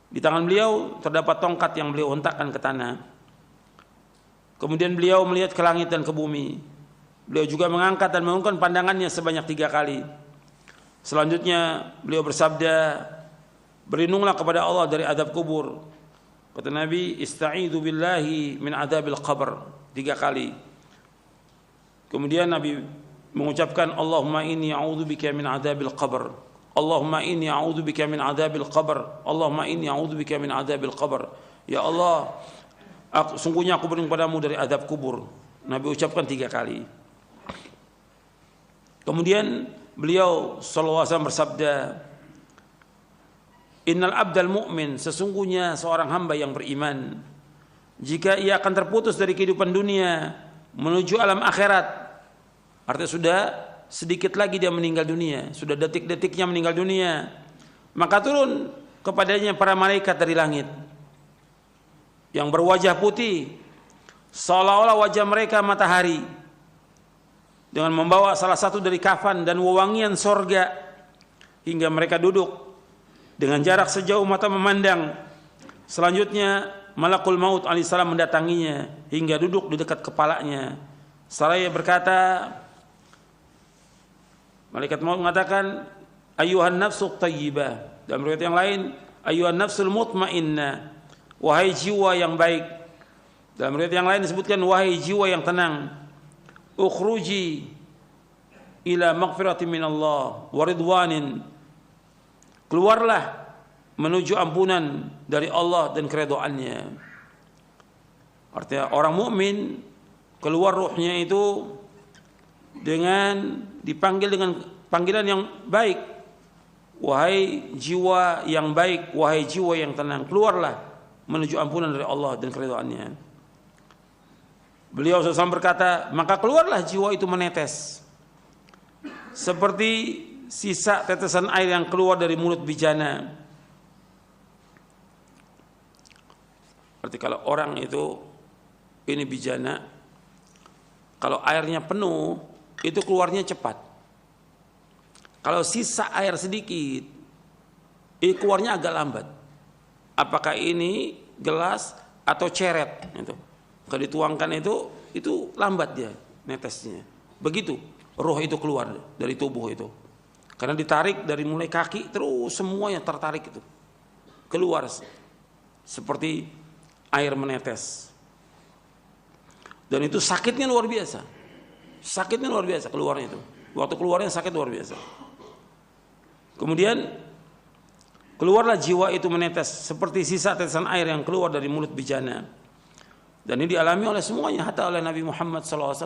Di tangan beliau terdapat tongkat yang beliau hentakkan ke tanah. Kemudian beliau melihat ke langit dan ke bumi. Beliau juga mengangkat dan mengangkat pandangannya sebanyak 3 kali. Selanjutnya beliau bersabda, berlindunglah kepada Allah dari azab kubur. Kata Nabi, ista'idzu billahi min adzabil qabr 3 kali. Kemudian Nabi mengucapkan, Allahumma inni a'udzubika min adzabil qabr. Allahumma inni a'udzubika min adzabil qabr. Allahumma inni a'udzubika min adzabil qabr. Ya Allah, sungguhnya aku berlindung padamu dari azab kubur. Nabi ucapkan 3 kali. Kemudian beliau sallallahu alaihi wasallam bersabda, innal abdal mu'min, sesungguhnya seorang hamba yang beriman, jika ia akan terputus dari kehidupan dunia menuju alam akhirat, artinya sudah sedikit lagi dia meninggal dunia, sudah detik-detiknya meninggal dunia, maka turun kepadanya para malaikat dari langit yang berwajah putih seolah-olah wajah mereka matahari, dengan membawa salah satu dari kafan dan wewangian sorga, hingga mereka duduk dengan jarak sejauh mata memandang. Selanjutnya malakul maut alaihissalam mendatanginya hingga duduk di dekat kepalanya. Seraya berkata, malaikat maut mengatakan, ayyuhan nafsu thayyibah. Dalam riwayat yang lain, ayyuhan nafsul mutmainnah, wahai jiwa yang baik. Dalam riwayat yang lain disebutkan, wahai jiwa yang tenang, ukhruji ila maghfirati minallah wa ridwanin, keluarlah menuju ampunan dari Allah dan keridhaannya. Artinya orang mukmin keluar ruhnya itu dengan dipanggil dengan panggilan yang baik, wahai jiwa yang baik, wahai jiwa yang tenang, keluarlah menuju ampunan dari Allah dan keridhaannya. Beliau SAW berkata, maka keluarlah jiwa itu menetes seperti sisa tetesan air yang keluar dari mulut bijana. Berarti kalau orang itu ini bijana, kalau airnya penuh itu keluarnya cepat. Kalau sisa air sedikit, ini keluarnya agak lambat. Apakah ini gelas atau ceret? Itu. Kalau dituangkan itu lambat dia netesnya. Begitu roh itu keluar dari tubuh itu. Karena ditarik dari mulai kaki terus semuanya tertarik itu keluar. seperti air menetes. Dan itu sakitnya luar biasa. Sakitnya luar biasa keluarnya itu. Waktu keluarnya sakit luar biasa. Kemudian keluarlah jiwa itu menetes seperti sisa tetesan air yang keluar dari mulut bejana. Dan ini dialami oleh semuanya, hatta oleh Nabi Muhammad SAW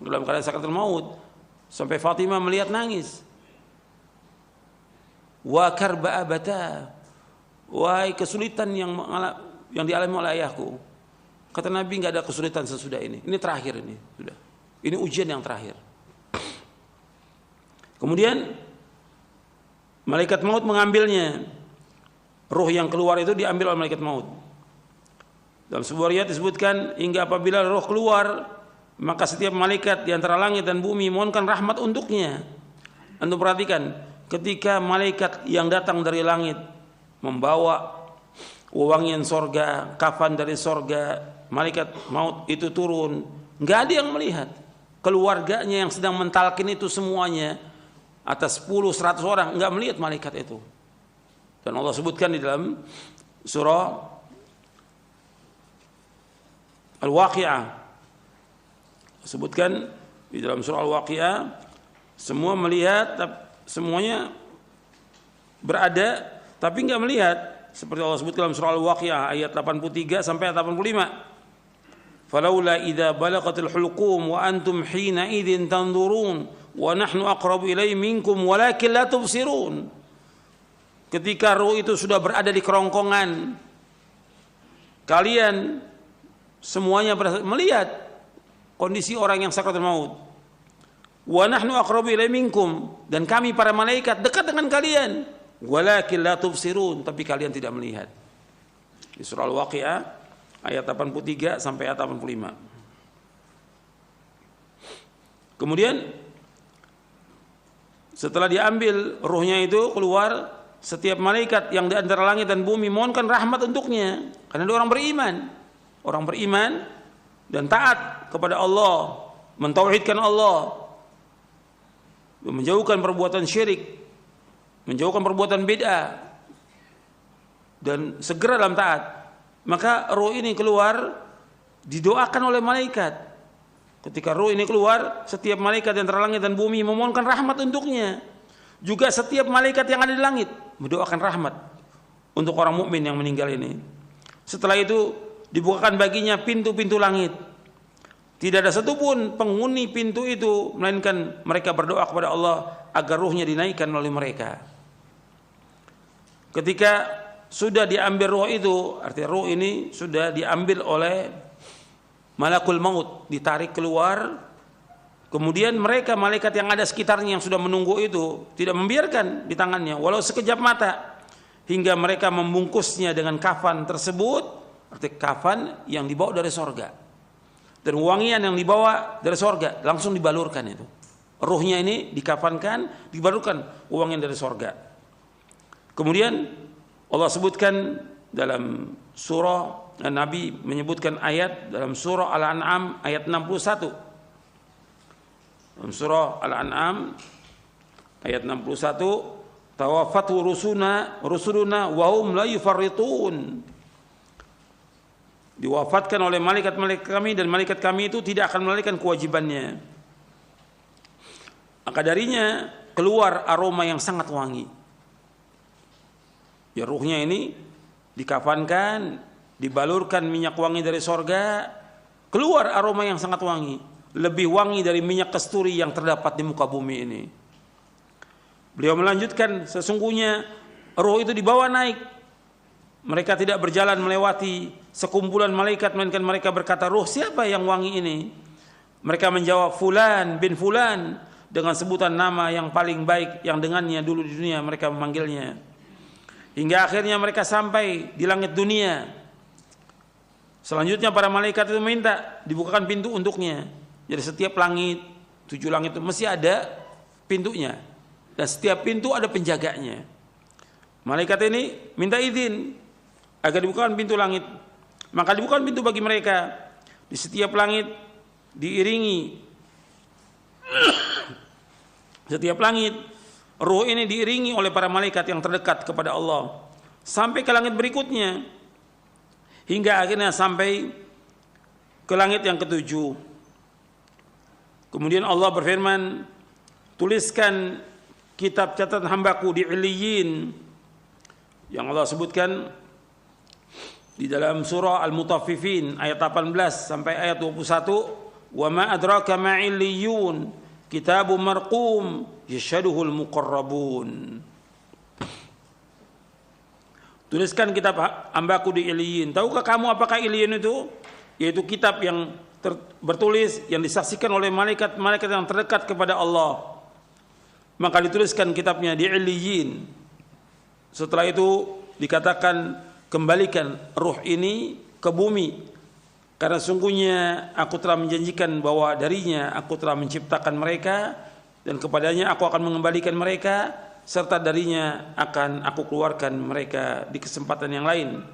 dalam keadaan sakaratul maut, sampai Fatimah melihat nangis. Wa karba abata, wahai kesulitan yang dialami oleh ayahku. Kata Nabi, nggak ada kesulitan sesudah ini. Ini terakhir ini sudah. Ini ujian yang terakhir. Kemudian malaikat maut mengambilnya. Ruh yang keluar itu diambil oleh malaikat maut. Dalam sebuah riwayat disebutkan, hingga apabila roh keluar, maka setiap malaikat di antara langit dan bumi mohonkan rahmat untuknya. Antum perhatikan, ketika malaikat yang datang dari langit membawa wewangian sorga, kafan dari sorga, malaikat maut itu turun, nggak ada yang melihat. Keluarganya yang sedang mentalkin itu semuanya, atas 10-100 orang, nggak melihat malaikat itu. Dan Allah sebutkan di dalam surah Al-Waqi'ah, sebutkan di dalam surah Al-Waqi'ah, semua melihat, semuanya berada tapi nggak melihat, seperti Allah sebut dalam surah Al-Waqi'ah ayat 83 sampai 85. Falaula idza balaghatil hulqum wa antum hina idzin tanzurun wa nahnu aqrabu ilaihi minkum walakin la tubsirun. Ketika ruh itu sudah berada di kerongkongan, kalian semuanya melihat kondisi orang yang sakaratul maut. Wa nahnu aqrabu ilaihi minkum, dan kami para malaikat dekat dengan kalian. Walakin la tubsirun, tapi kalian tidak melihat. Di surah Al-Waqi'ah ayat 83 sampai ayat 85. Kemudian setelah diambil ruhnya itu keluar, setiap malaikat yang di antara langit dan bumi mohonkan rahmat untuknya, karena dia orang beriman. Orang beriman dan taat kepada Allah, mentauhidkan Allah, menjauhkan perbuatan syirik, menjauhkan perbuatan bid'ah, dan segera dalam taat. Maka roh ini keluar, didoakan oleh malaikat. Ketika roh ini keluar, setiap malaikat yang antara langit dan bumi memohonkan rahmat untuknya. Juga setiap malaikat yang ada di langit mendoakan rahmat untuk orang mukmin yang meninggal ini. Setelah itu dibukakan baginya pintu-pintu langit. Tidak ada satupun penghuni pintu itu melainkan mereka berdoa kepada Allah agar ruhnya dinaikkan oleh mereka. Ketika sudah diambil ruh itu, artinya ruh ini sudah diambil oleh malakul maut, ditarik keluar. Kemudian mereka malaikat yang ada sekitarnya yang sudah menunggu itu tidak membiarkan di tangannya walau sekejap mata, hingga mereka membungkusnya dengan kafan tersebut. Arti kafan yang dibawa dari sorga, dan wangian yang dibawa dari sorga langsung dibalurkan itu. Ruhnya ini dikafankan, dibalurkan wangian dari sorga. Kemudian Allah sebutkan dalam surah, Nabi menyebutkan ayat dalam surah Al-An'am ayat 61. Dalam surah Al-An'am ayat 61, tawaffatu rusuluna wa hum la yufarritun. Diwafatkan oleh malaikat-malaikat kami, dan malaikat kami itu tidak akan melalaikan kewajibannya. Maka darinya keluar aroma yang sangat wangi. Ya, ruhnya ini dikafankan, dibalurkan minyak wangi dari sorga, keluar aroma yang sangat wangi, lebih wangi dari minyak kasturi yang terdapat di muka bumi ini. Beliau melanjutkan, sesungguhnya ruh itu dibawa naik. Mereka tidak berjalan melewati sekumpulan malaikat, melainkan mereka berkata, ruh siapa yang wangi ini? Mereka menjawab, Fulan bin Fulan, dengan sebutan nama yang paling baik yang dengannya dulu di dunia mereka memanggilnya. Hingga akhirnya mereka sampai di langit dunia. Selanjutnya para malaikat itu minta dibukakan pintu untuknya. Jadi setiap langit, 7 langit itu mesti ada pintunya, dan setiap pintu ada penjaganya. Malaikat ini minta izin agar dibukakan pintu langit. Maka dibukakan pintu bagi mereka. Di setiap langit diiringi, setiap langit ruh ini diiringi oleh para malaikat yang terdekat kepada Allah, sampai ke langit berikutnya. hingga akhirnya sampai ke langit yang ketujuh. Kemudian Allah berfirman, tuliskan kitab catatan hambaku di Illiyin, yang Allah sebutkan di dalam surah Al-Mutaffifin ayat 18 sampai ayat 21, wa ma adraka ma illiyun kitabun marqum yashhaduhul muqarrabun. Tuliskan kitab hambaku di Illiyin. Tahukah kamu apakah Illiyin itu? Yaitu kitab yang bertulis yang disaksikan oleh malaikat-malaikat yang terdekat kepada Allah. Maka dituliskan kitabnya di Illiyin. Setelah itu dikatakan, kembalikan ruh ini ke bumi, karena sungguhnya aku telah menjanjikan bahwa darinya aku telah menciptakan mereka, dan kepadanya aku akan mengembalikan mereka, serta darinya akan aku keluarkan mereka di kesempatan yang lain.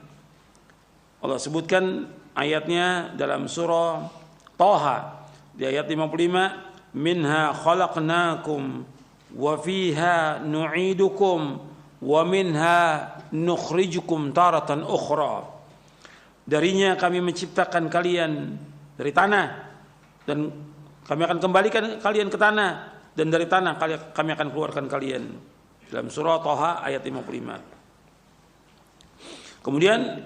Allah sebutkan ayatnya dalam surah Thaha di ayat 55, minha khalaqnakum wa fiha nu'idukum wa minha nukhrijukum taratan ukhra. Darinya kami menciptakan kalian dari tanah, dan kami akan kembalikan kalian ke tanah, dan dari tanah kami akan keluarkan kalian. Dalam surah Thaha ayat 55. Kemudian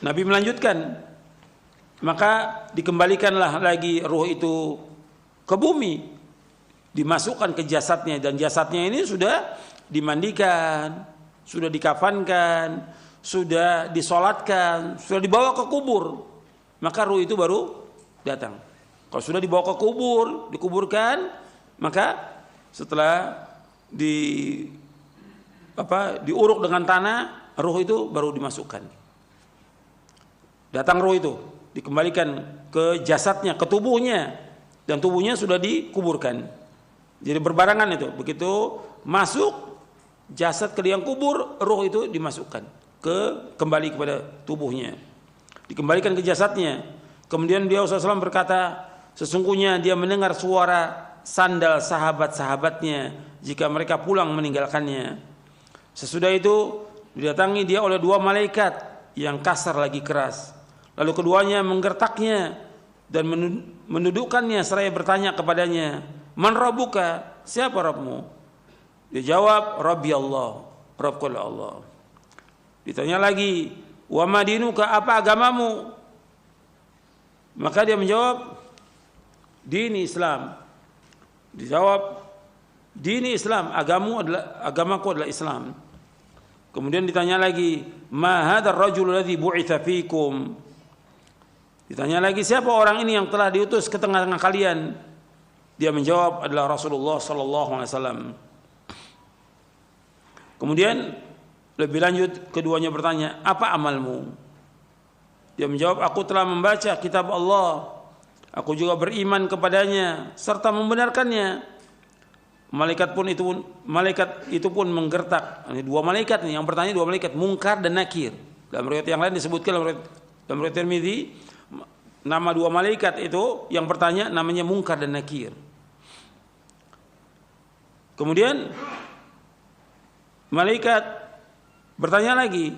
Nabi melanjutkan, maka dikembalikanlah lagi ruh itu ke bumi, dimasukkan ke jasadnya, dan jasadnya ini sudah dimandikan, sudah dikafankan, sudah disolatkan, sudah dibawa ke kubur, maka ruh itu baru datang. Kalau sudah dibawa ke kubur, dikuburkan, maka setelah diuruk dengan tanah, ruh itu baru dimasukkan. Datang ruh itu, dikembalikan ke jasadnya, ke tubuhnya, dan tubuhnya sudah dikuburkan. Jadi berbarangan itu. Begitu masuk jasad ke liang kubur, ruh itu dimasukkan kembali kepada tubuhnya, dikembalikan ke jasadnya. Kemudian beliau SAW berkata, sesungguhnya dia mendengar suara sandal sahabat-sahabatnya jika mereka pulang meninggalkannya. Sesudah itu didatangi dia oleh dua malaikat yang kasar lagi keras. Lalu keduanya menggertaknya dan mendudukkannya seraya bertanya kepadanya, man rabbuka, siapa Rabbmu? Dia jawab, Rabbi Allah, Rabbku Allah. Ditanya lagi, wa madinuka, apa agamamu? Maka dia menjawab, dini Islam. Dijawab, dini Islam, agamaku adalah Islam. Kemudian ditanya lagi, ma hadzal rajul ladzi bu'itsa fikum? Ditanya lagi, siapa orang ini yang telah diutus ke tengah-tengah kalian? Dia menjawab, adalah Rasulullah sallallahu alaihi wasallam. Kemudian lebih lanjut keduanya bertanya, apa amalmu? Dia menjawab, aku telah membaca kitab Allah, aku juga beriman kepadanya serta membenarkannya. Malaikat itu pun menggertak. Ini dua malaikat nih, yang bertanya dua malaikat, Munkar dan Nakir. Dalam riwayat yang lain disebutkan dalam riwayat Tirmidzi, nama dua malaikat itu yang bertanya namanya Munkar dan Nakir. Kemudian malaikat bertanya lagi,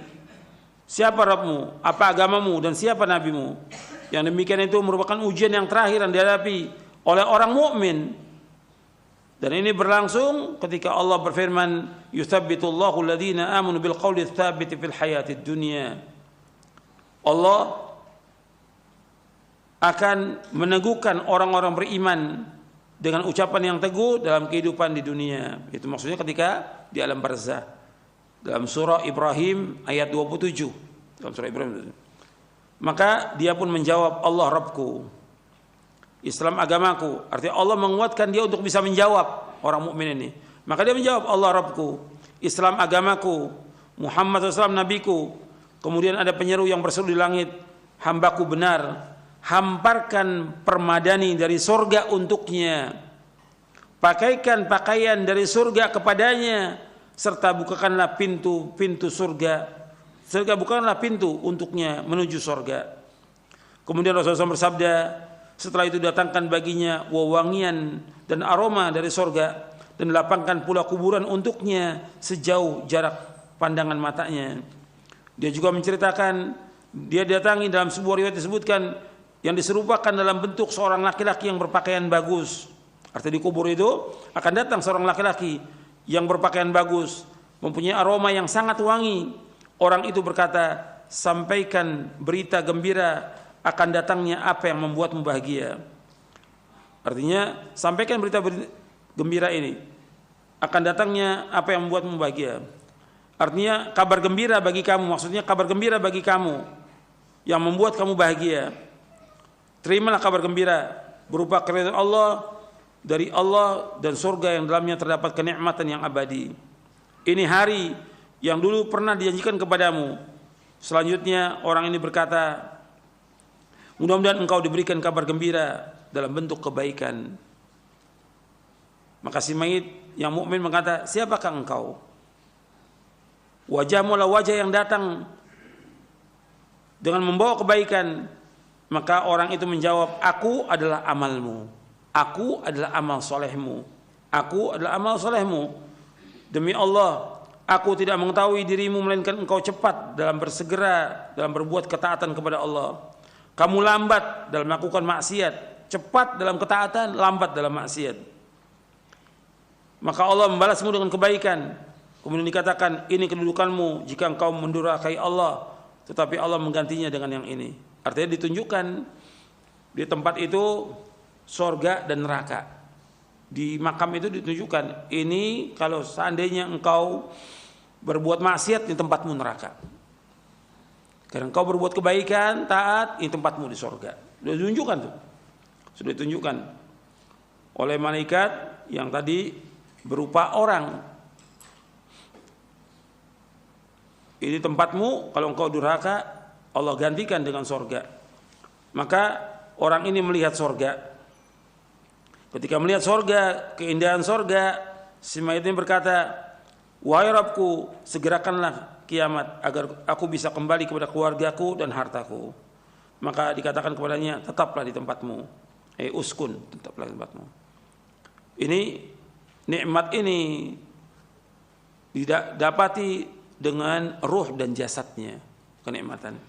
siapa Rabbmu, apa agamamu, dan siapa nabimu? Yang demikian itu merupakan ujian yang terakhir yang dihadapi oleh orang mukmin. Dan ini berlangsung ketika Allah berfirman, yutsabbitullahu alladhina amanu bil qawli tsabiti fil hayatid dunya. Allah akan meneguhkan orang-orang beriman dengan ucapan yang teguh dalam kehidupan di dunia. Itu maksudnya ketika di alam barzah. Dalam surah Ibrahim ayat 27. Dalam surah Ibrahim. Maka dia pun menjawab, Allah Rabbku, Islam agamaku. Artinya Allah menguatkan dia untuk bisa menjawab orang mukmin ini. Maka dia menjawab, Allah Rabbku, Islam agamaku, Muhammad SAW nabiku. Kemudian ada penyeru yang berseru di langit, hambaku benar, hamparkan permadani dari surga untuknya, pakaikan pakaian dari surga kepadanya, serta bukakanlah pintu surga. Surga bukanlah pintu untuknya menuju surga. Kemudian Rasulullah SAW bersabda, setelah itu datangkan baginya wewangian dan aroma dari surga, dan lapangkan pula kuburan untuknya sejauh jarak pandangan matanya. Dia juga menceritakan Dia datangi, dalam sebuah riwayat disebutkan, yang diserupakan dalam bentuk seorang laki-laki yang berpakaian bagus. Artinya di kubur itu akan datang seorang laki-laki yang berpakaian bagus, mempunyai aroma yang sangat wangi. Orang itu berkata, sampaikan berita gembira akan datangnya apa yang membuatmu bahagia. Artinya, sampaikan berita gembira ini, akan datangnya apa yang membuatmu bahagia. Artinya, kabar gembira bagi kamu, maksudnya kabar gembira bagi kamu yang membuat kamu bahagia. Terimalah kabar gembira berupa keridhaan Allah, dari Allah dan surga yang dalamnya terdapat kenikmatan yang abadi. Ini hari yang dulu pernah dijanjikan kepadamu. Selanjutnya orang ini berkata, mudah-mudahan engkau diberikan kabar gembira dalam bentuk kebaikan. Maka si mayit yang mukmin berkata, siapakah engkau? Wajahmu adalah wajah yang datang dengan membawa kebaikan. Maka orang itu menjawab, aku adalah amalmu, aku adalah amal solehmu, aku adalah amal solehmu. Demi Allah, aku tidak mengetahui dirimu melainkan engkau cepat dalam bersegera dalam berbuat ketaatan kepada Allah. Kamu lambat dalam melakukan maksiat, cepat dalam ketaatan, lambat dalam maksiat. Maka Allah membalasmu dengan kebaikan. Kemudian dikatakan, ini kedudukanmu jika engkau mendurhakai Allah, tetapi Allah menggantinya dengan yang ini. Artinya ditunjukkan di tempat itu sorga dan neraka. Di makam itu ditunjukkan, ini kalau seandainya engkau berbuat maksiat, ini tempatmu neraka. Karena engkau berbuat kebaikan, taat, ini tempatmu di sorga. Sudah ditunjukkan tuh. Sudah ditunjukkan oleh malaikat yang tadi berupa orang. Ini tempatmu, kalau engkau durhaka, Allah gantikan dengan sorga. Maka orang ini melihat sorga. Ketika melihat sorga, keindahan sorga, si mayit ini berkata, wahai Rabbku, segerakanlah kiamat agar aku bisa kembali kepada keluargaku dan hartaku. Maka dikatakan kepadanya, tetaplah di tempatmu. Uskun, tetaplah di tempatmu. Ini nikmat ini didapati dengan ruh dan jasadnya, kenikmatan.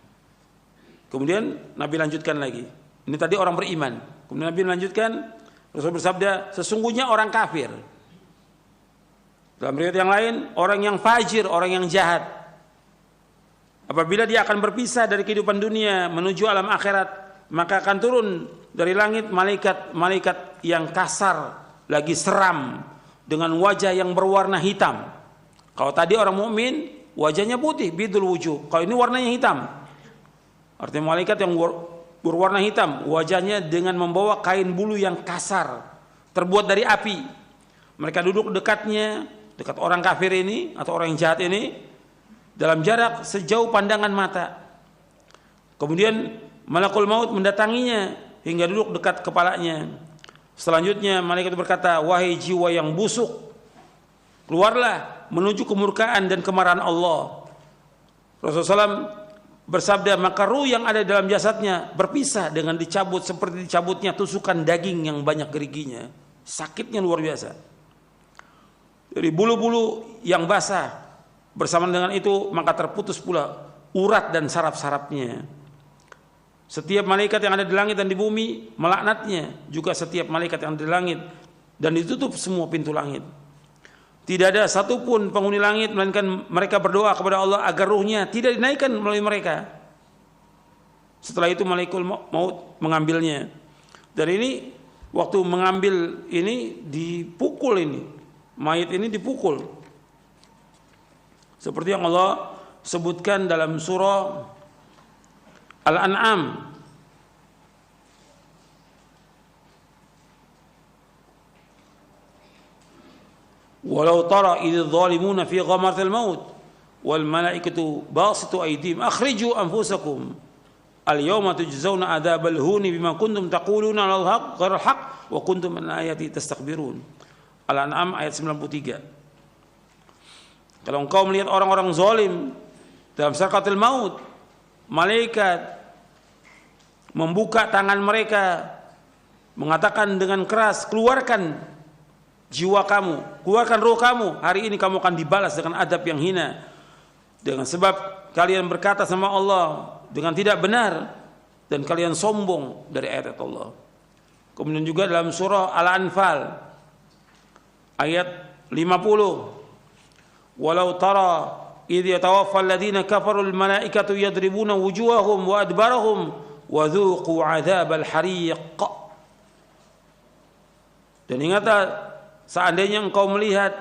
Kemudian Nabi lanjutkan lagi. Ini tadi orang beriman. Kemudian Nabi lanjutkan, Rasul bersabda, sesungguhnya orang kafir. Dalam riwayat yang lain, orang yang fajir, orang yang jahat. Apabila dia akan berpisah dari kehidupan dunia menuju alam akhirat, maka akan turun dari langit malaikat yang kasar, lagi seram, dengan wajah yang berwarna hitam. Kalau tadi orang mukmin wajahnya putih, bidul wujuh. Kalau ini warnanya hitam. Artinya malaikat yang berwarna hitam, wajahnya dengan membawa kain bulu yang kasar, terbuat dari api. Mereka duduk dekatnya, dekat orang kafir ini atau orang yang jahat ini, dalam jarak sejauh pandangan mata. Kemudian malakul maut mendatanginya hingga duduk dekat kepalanya. Selanjutnya malaikat berkata, wahai jiwa yang busuk, keluarlah menuju kemurkaan dan kemarahan Allah. Rasulullah SAW bersabda, maka ruh yang ada dalam jasadnya berpisah dengan dicabut seperti dicabutnya tusukan daging yang banyak geriginya. Sakitnya luar biasa. Dari bulu-bulu yang basah, bersamaan dengan itu maka terputus pula urat dan saraf-sarafnya. Setiap malaikat yang ada di langit dan di bumi melaknatnya, juga setiap malaikat yang ada di langit, dan ditutup semua pintu langit. Tidak ada satupun penghuni langit melainkan mereka berdoa kepada Allah agar ruhnya tidak dinaikkan melalui mereka. Setelah itu malaikul maut mengambilnya. Dan ini waktu mengambil ini dipukul ini. Mayit ini dipukul. Seperti yang Allah sebutkan dalam surah Al-An'am. Walau tara idh zalimuna fi ghamaratil maut wal malaikatu basitu aydihim akhriju anfusakum al yawma tujzauna adzabal huni bima kuntum taquluna al haqq ghairal haqq wa kuntum an ayati tastakbirun. Al-An'am ayat 93. Kalau engkau melihat orang-orang zalim dalam sakaratul maut, malaikat membuka tangan mereka mengatakan dengan keras, keluarkan jiwa kamu, keluarkan roh kamu, hari ini kamu akan dibalas dengan adab yang hina. Dengan sebab kalian berkata sama Allah, dengan tidak benar dan kalian sombong dari ayat Allah. Kemudian juga dalam surah Al-Anfal ayat 50, walau tara idh yatawaffa alladhina kafaru al-malaikatu yadribuna wujuhahum wa adbarahum wa dhuqu 'adzabal hariq. Dan ingatlah seandainya engkau melihat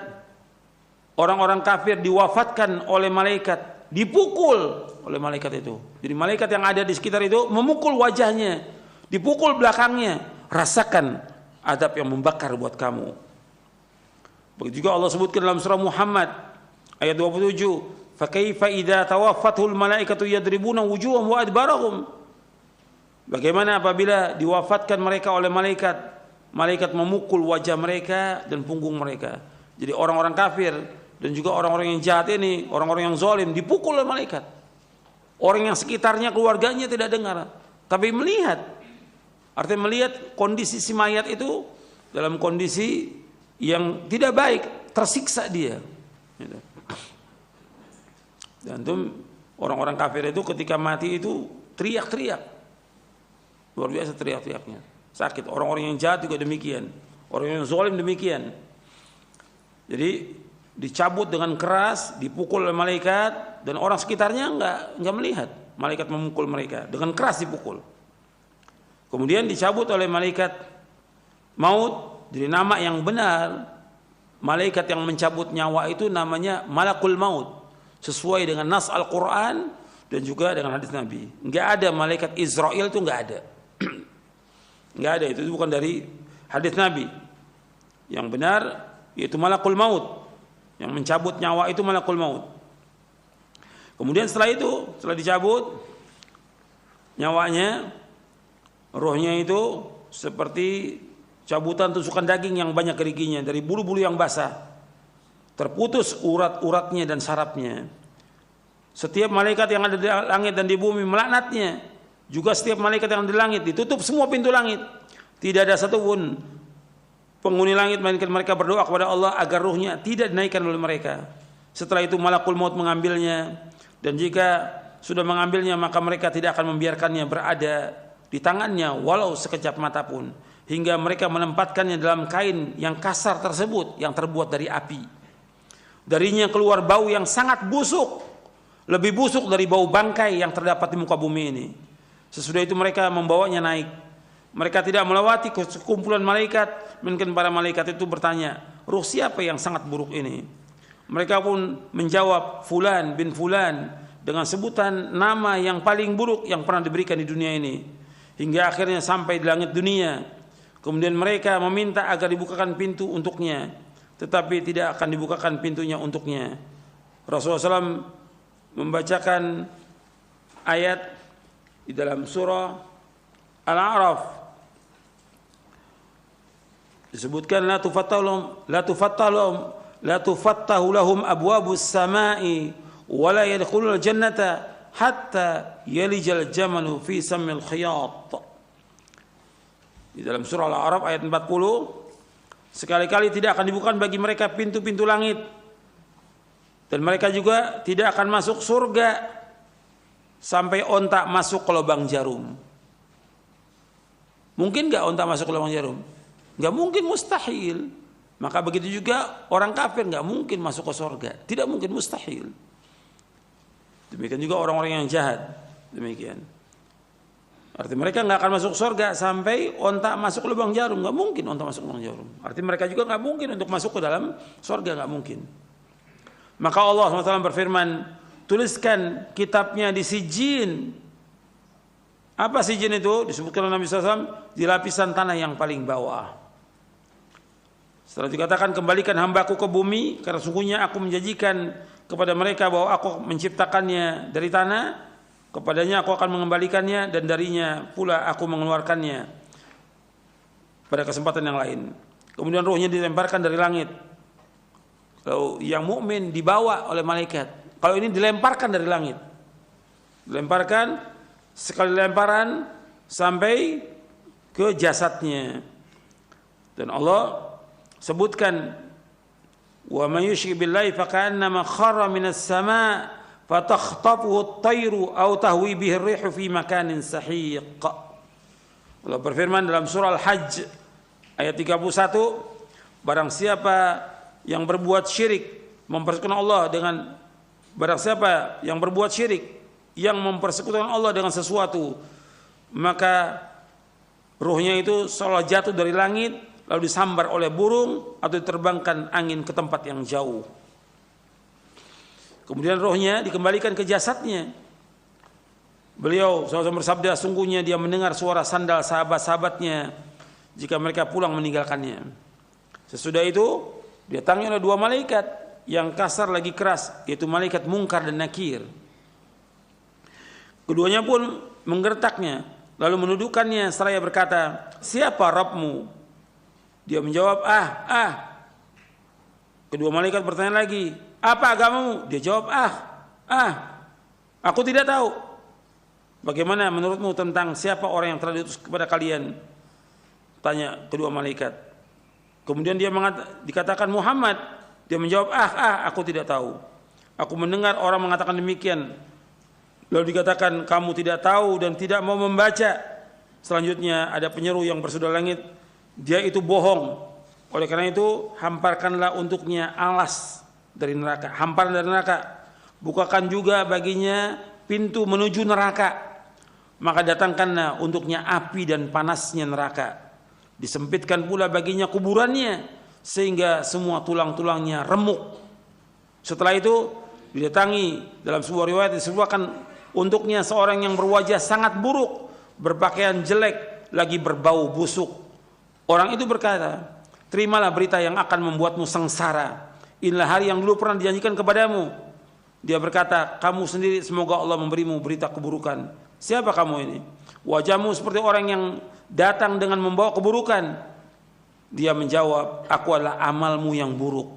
orang-orang kafir diwafatkan oleh malaikat, dipukul oleh malaikat itu. Jadi malaikat yang ada di sekitar itu memukul wajahnya, dipukul belakangnya, rasakan adab yang membakar buat kamu. Begitu juga Allah sebutkan dalam surah Muhammad ayat 27, fa kaifa idza tawaffatul malaikatu yadribuna wujuhahum wa adbarahum. Bagaimana apabila diwafatkan mereka oleh malaikat, malaikat memukul wajah mereka dan punggung mereka. Jadi orang-orang kafir dan juga orang-orang yang jahat ini, orang-orang yang zalim dipukul oleh malaikat. Orang yang sekitarnya, keluarganya tidak dengar, tapi melihat. Artinya melihat kondisi si mayat itu dalam kondisi yang tidak baik, tersiksa dia. Dan itu orang-orang kafir itu ketika mati itu teriak-teriak. Luar biasa teriak-teriaknya. Sakit. Orang-orang yang jahat juga demikian. Orang yang zalim demikian. Jadi dicabut dengan keras, dipukul oleh malaikat, dan orang sekitarnya enggak melihat malaikat memukul mereka, dengan keras dipukul. Kemudian dicabut oleh malaikat maut. Jadi nama yang benar malaikat yang mencabut nyawa itu namanya malakul maut, sesuai dengan nas Al-Quran dan juga dengan hadis Nabi. Enggak ada malaikat Israel, itu enggak ada. Enggak ada, itu bukan dari hadis Nabi. Yang benar yaitu malakul maut, yang mencabut nyawa itu malakul maut. Kemudian setelah itu, setelah dicabut nyawanya, rohnya itu seperti cabutan tusukan daging yang banyak geriginya dari bulu-bulu yang basah. Terputus urat-uratnya dan sarafnya. Setiap malaikat yang ada di langit dan di bumi melaknatnya. Juga setiap malaikat yang ada di langit, ditutup semua pintu langit. Tidak ada satupun penghuni langit melainkan mereka berdoa kepada Allah agar ruhnya tidak dinaikkan oleh mereka. Setelah itu malakul maut mengambilnya, dan jika sudah mengambilnya maka mereka tidak akan membiarkannya berada di tangannya walau sekejap mata pun, hingga mereka menempatkannya dalam kain yang kasar tersebut yang terbuat dari api. Darinya keluar bau yang sangat busuk, lebih busuk dari bau bangkai yang terdapat di muka bumi ini. Sesudah itu mereka membawanya naik. Mereka tidak melewati sekumpulan malaikat, mungkin para malaikat itu bertanya, ruh siapa yang sangat buruk ini? Mereka pun menjawab, Fulan bin Fulan, dengan sebutan nama yang paling buruk yang pernah diberikan di dunia ini. Hingga akhirnya sampai di langit dunia. Kemudian mereka meminta agar dibukakan pintu untuknya, tetapi tidak akan dibukakan pintunya untuknya. Rasulullah SAW membacakan ayat di dalam surah Al-A'raf. Disebutkan la tufattahu lahum abwabus samai wa la yadkhulul jannata hatta yalijal jamalu fi sammil khiyat. Di dalam surah Al-A'raf ayat 40, sekali-kali tidak akan dibuka bagi mereka pintu-pintu langit, dan mereka juga tidak akan masuk surga sampai onta masuk ke lubang jarum. Mungkin enggak onta masuk ke lubang jarum? Enggak mungkin, mustahil. Maka begitu juga orang kafir enggak mungkin masuk ke surga. Tidak mungkin, mustahil. Demikian juga orang-orang yang jahat. Demikian. Artinya mereka enggak akan masuk surga sampai onta masuk ke lubang jarum. Enggak mungkin onta masuk ke lubang jarum. Artinya mereka juga enggak mungkin untuk masuk ke dalam surga, enggak mungkin. Maka Allah SWT berfirman, tuliskan kitabnya di sijin. Apa sijin itu? Disebutkan oleh Nabi SAW, di lapisan tanah yang paling bawah. Setelah dikatakan, kembalikan hambaku ke bumi, karena sungguhnya aku menjanjikan kepada mereka bahwa aku menciptakannya dari tanah, kepadanya aku akan mengembalikannya, dan darinya pula aku mengeluarkannya pada kesempatan yang lain. Kemudian ruhnya dilemparkan dari langit. Kalau yang mukmin dibawa oleh malaikat, kalau ini dilemparkan dari langit. Dilemparkan, sekali lemparan sampai ke jasadnya. Dan Allah sebutkan, wa may yusyrik billahi faka'annama kharra minas sama' fatakhtafuhu at-tayru aw tahwi bihi ar-rihu fi makanin sahiq. Allah berfirman dalam surah Al-Hajj ayat 31, barang siapa yang berbuat syirik mempersekutukan Allah dengan yang mempersekutukan Allah dengan sesuatu, maka ruhnya itu seolah jatuh dari langit lalu disambar oleh burung atau diterbangkan angin ke tempat yang jauh. Kemudian rohnya dikembalikan ke jasadnya. Beliau SAW bersabda, sungguhnya dia mendengar suara sandal sahabat-sahabatnya jika mereka pulang meninggalkannya. Sesudah itu didatangi oleh dua malaikat yang kasar lagi keras, yaitu malaikat Munkar dan Nakir. Keduanya pun menggertaknya, lalu menundukkannya seraya berkata, siapa Rabbmu? Dia menjawab, Kedua malaikat bertanya lagi, apa agamamu? Dia jawab, aku tidak tahu. Bagaimana menurutmu tentang siapa orang yang telah diutus kepada kalian? Tanya kedua malaikat. Kemudian dia dikatakan Muhammad. Dia menjawab, aku tidak tahu. Aku mendengar orang mengatakan demikian. Lalu dikatakan, kamu tidak tahu dan tidak mau membaca. Selanjutnya ada penyeru yang bersudah langit, dia itu bohong. Oleh karena itu, hamparkanlah untuknya alas dari neraka, hamparan dari neraka. Bukakan juga baginya pintu menuju neraka. Maka datangkanlah untuknya api dan panasnya neraka. Disempitkan pula baginya kuburannya sehingga semua tulang-tulangnya remuk. Setelah itu didatangi dalam sebuah riwayat disebutkan untuknya seorang yang berwajah sangat buruk, berpakaian jelek, lagi berbau busuk. Orang itu berkata, terimalah berita yang akan membuatmu sengsara. Inilah hari yang dulu pernah dijanjikan kepadamu. Dia berkata, kamu sendiri semoga Allah memberimu berita keburukan. Siapa kamu ini? Wajahmu seperti orang yang datang dengan membawa keburukan. Dia menjawab, aku adalah amalmu yang buruk.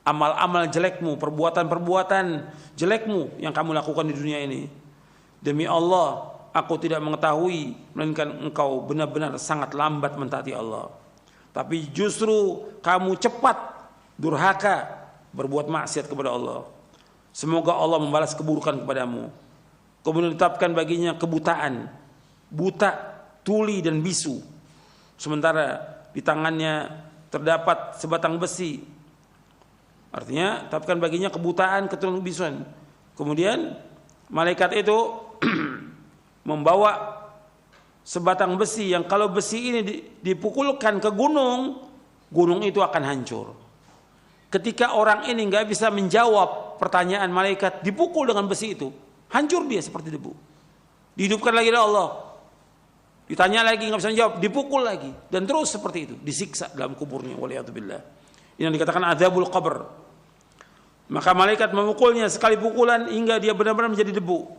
Amal-amal jelekmu, perbuatan-perbuatan jelekmu yang kamu lakukan di dunia ini. Demi Allah, aku tidak mengetahui, melainkan engkau benar-benar sangat lambat mentaati Allah. Tapi justru kamu cepat durhaka berbuat maksiat kepada Allah. Semoga Allah membalas keburukan kepadamu. Kemudian ditetapkan baginya kebutaan, buta, tuli dan bisu. Sementara di tangannya terdapat sebatang besi. Artinya tetapkan baginya kebutaan, keturunan bisuan. Kemudian malaikat itu membawa sebatang besi yang kalau besi ini dipukulkan ke gunung, gunung itu akan hancur. Ketika orang ini nggak bisa menjawab pertanyaan malaikat, dipukul dengan besi itu, hancur dia seperti debu. Dihidupkan lagi oleh Allah. Ditanya lagi nggak bisa menjawab, dipukul lagi dan terus seperti itu, disiksa dalam kuburnya. Waliyadzubillah. Ini yang dikatakan adzabul qabr. Maka malaikat memukulnya sekali pukulan hingga dia benar-benar menjadi debu.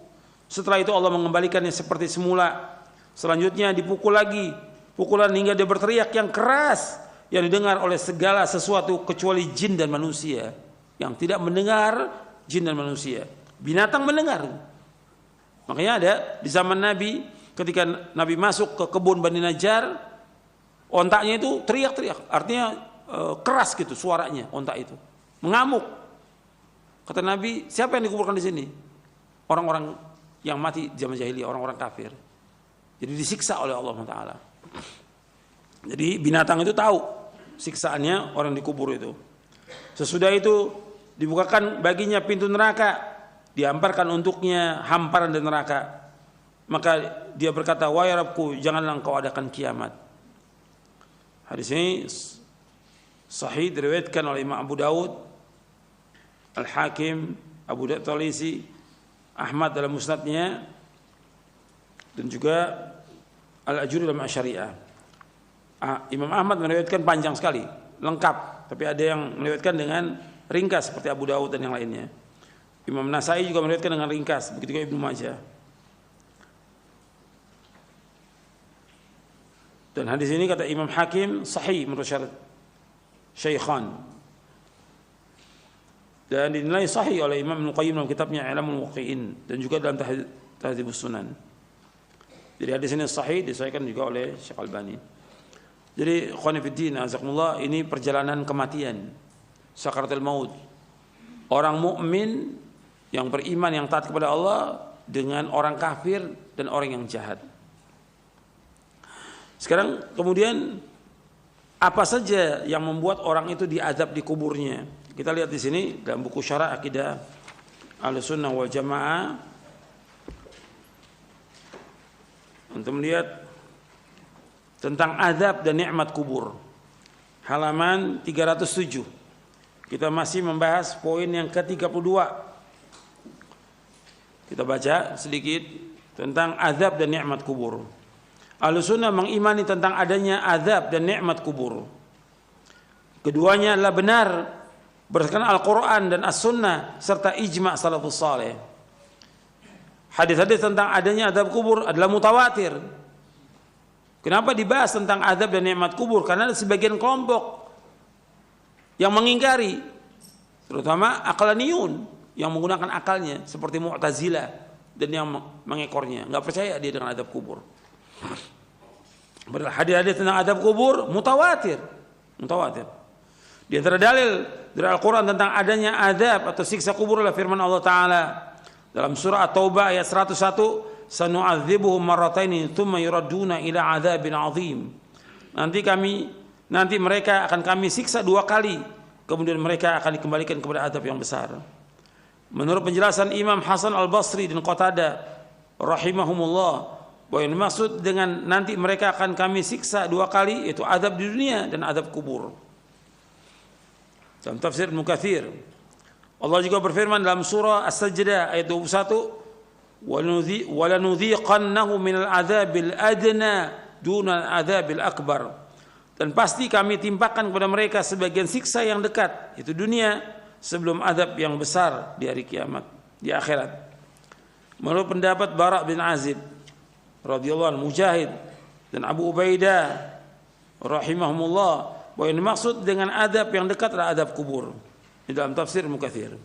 Setelah itu Allah mengembalikannya seperti semula. Selanjutnya dipukul lagi, pukulan hingga dia berteriak yang keras yang didengar oleh segala sesuatu kecuali jin dan manusia. Yang tidak mendengar jin dan manusia. Binatang mendengar. Makanya ada di zaman Nabi ketika Nabi masuk ke kebun Bani Najjar, ontaknya itu teriak-teriak, artinya keras gitu suaranya ontak itu, mengamuk. Kata Nabi, siapa yang dikuburkan di sini? Orang-orang yang mati zaman jahiliyah, orang-orang kafir. Jadi disiksa oleh Allah Taala. Jadi binatang itu tahu siksaannya orang dikubur itu. Sesudah itu dibukakan baginya pintu neraka, dihamparkan untuknya hamparan dari neraka. Maka dia berkata, wahai Rabbku, janganlah engkau adakan kiamat. Hadis ini sahih diriwayatkan oleh Imam Abu Daud, Al-Hakim, Abu Daud Talisi, Ahmad dalam musnadnya, dan juga Al-Ajuri dalam Asyariah. Imam Ahmad meriwayatkan panjang sekali, lengkap, tapi ada yang meriwayatkan dengan ringkas seperti Abu Daud dan yang lainnya. Imam Nasai juga meriwayatkan dengan ringkas, begitu juga Ibnu Majah. Dan hadis ini kata Imam Hakim sahih menurut syarat Syaikhan. Dan dinilai sahih oleh Imam Ibnu Qayyim dalam kitabnya I'lamul Muwaqqi'in dan juga dalam Tahdzibus Sunan. Jadi hadis ini sahih disahihkan juga oleh Syekh Albani. Jadi khonifuddin azakumullah, ini perjalanan kematian, sakaratul maut. Orang mukmin yang beriman, yang taat kepada Allah dengan orang kafir dan orang yang jahat. Sekarang kemudian apa saja yang membuat orang itu diazab di kuburnya? Kita lihat di sini dalam buku Syarah Aqidah Ahlussunnah wal Jamaah untuk melihat tentang azab dan nikmat kubur. Halaman 307. Kita masih membahas poin yang ke-32. Kita baca sedikit tentang azab dan nikmat kubur. Ahlussunnah mengimani tentang adanya azab dan nikmat kubur. Keduanya adalah benar berdasarkan Al-Quran dan As-Sunnah serta ijma' salafus saleh. Hadis-hadis tentang adanya azab kubur adalah mutawatir. Kenapa dibahas tentang azab dan nikmat kubur? Karena ada sebagian kelompok yang mengingkari, terutama aqlaniyun, yang menggunakan akalnya seperti Mu'tazilah dan yang mengekornya, nggak percaya dia dengan azab kubur. Padahal hadis-hadis tentang azab kubur mutawatir. Di antara dalil dari Al-Quran tentang adanya azab atau siksa kubur adalah firman Allah Ta'ala dalam surah At-Taubah ayat 101, sanu'adzibuhum marrataini tsumma yuradduna ila adzabin 'adzim. Nanti mereka akan kami siksa 2 kali, kemudian mereka akan dikembalikan kepada azab yang besar. Menurut penjelasan Imam Hasan Al-Basri dan Qatadah rahimahumullah, bahwa yang dimaksud dengan nanti mereka akan kami siksa 2 kali itu azab di dunia dan azab kubur. Dalam tafsir Ibnu Katsir, Allah juga berfirman dalam surah As-Sajdah ayat 21, "Walanudhiqannahu minal adzabil adna dunal adzabil akbar." Dan pasti kami timpakan kepada mereka sebagian siksa yang dekat, itu dunia, sebelum azab yang besar di hari kiamat, di akhirat. Menurut pendapat Bara' bin Azib radhiyallahu anhu, Mujahid dan Abu Ubaidah rahimahumullah, bahwa yang dimaksud dengan azab yang dekat adalah azab kubur. Di dalam tafsir Ibnu Katsir.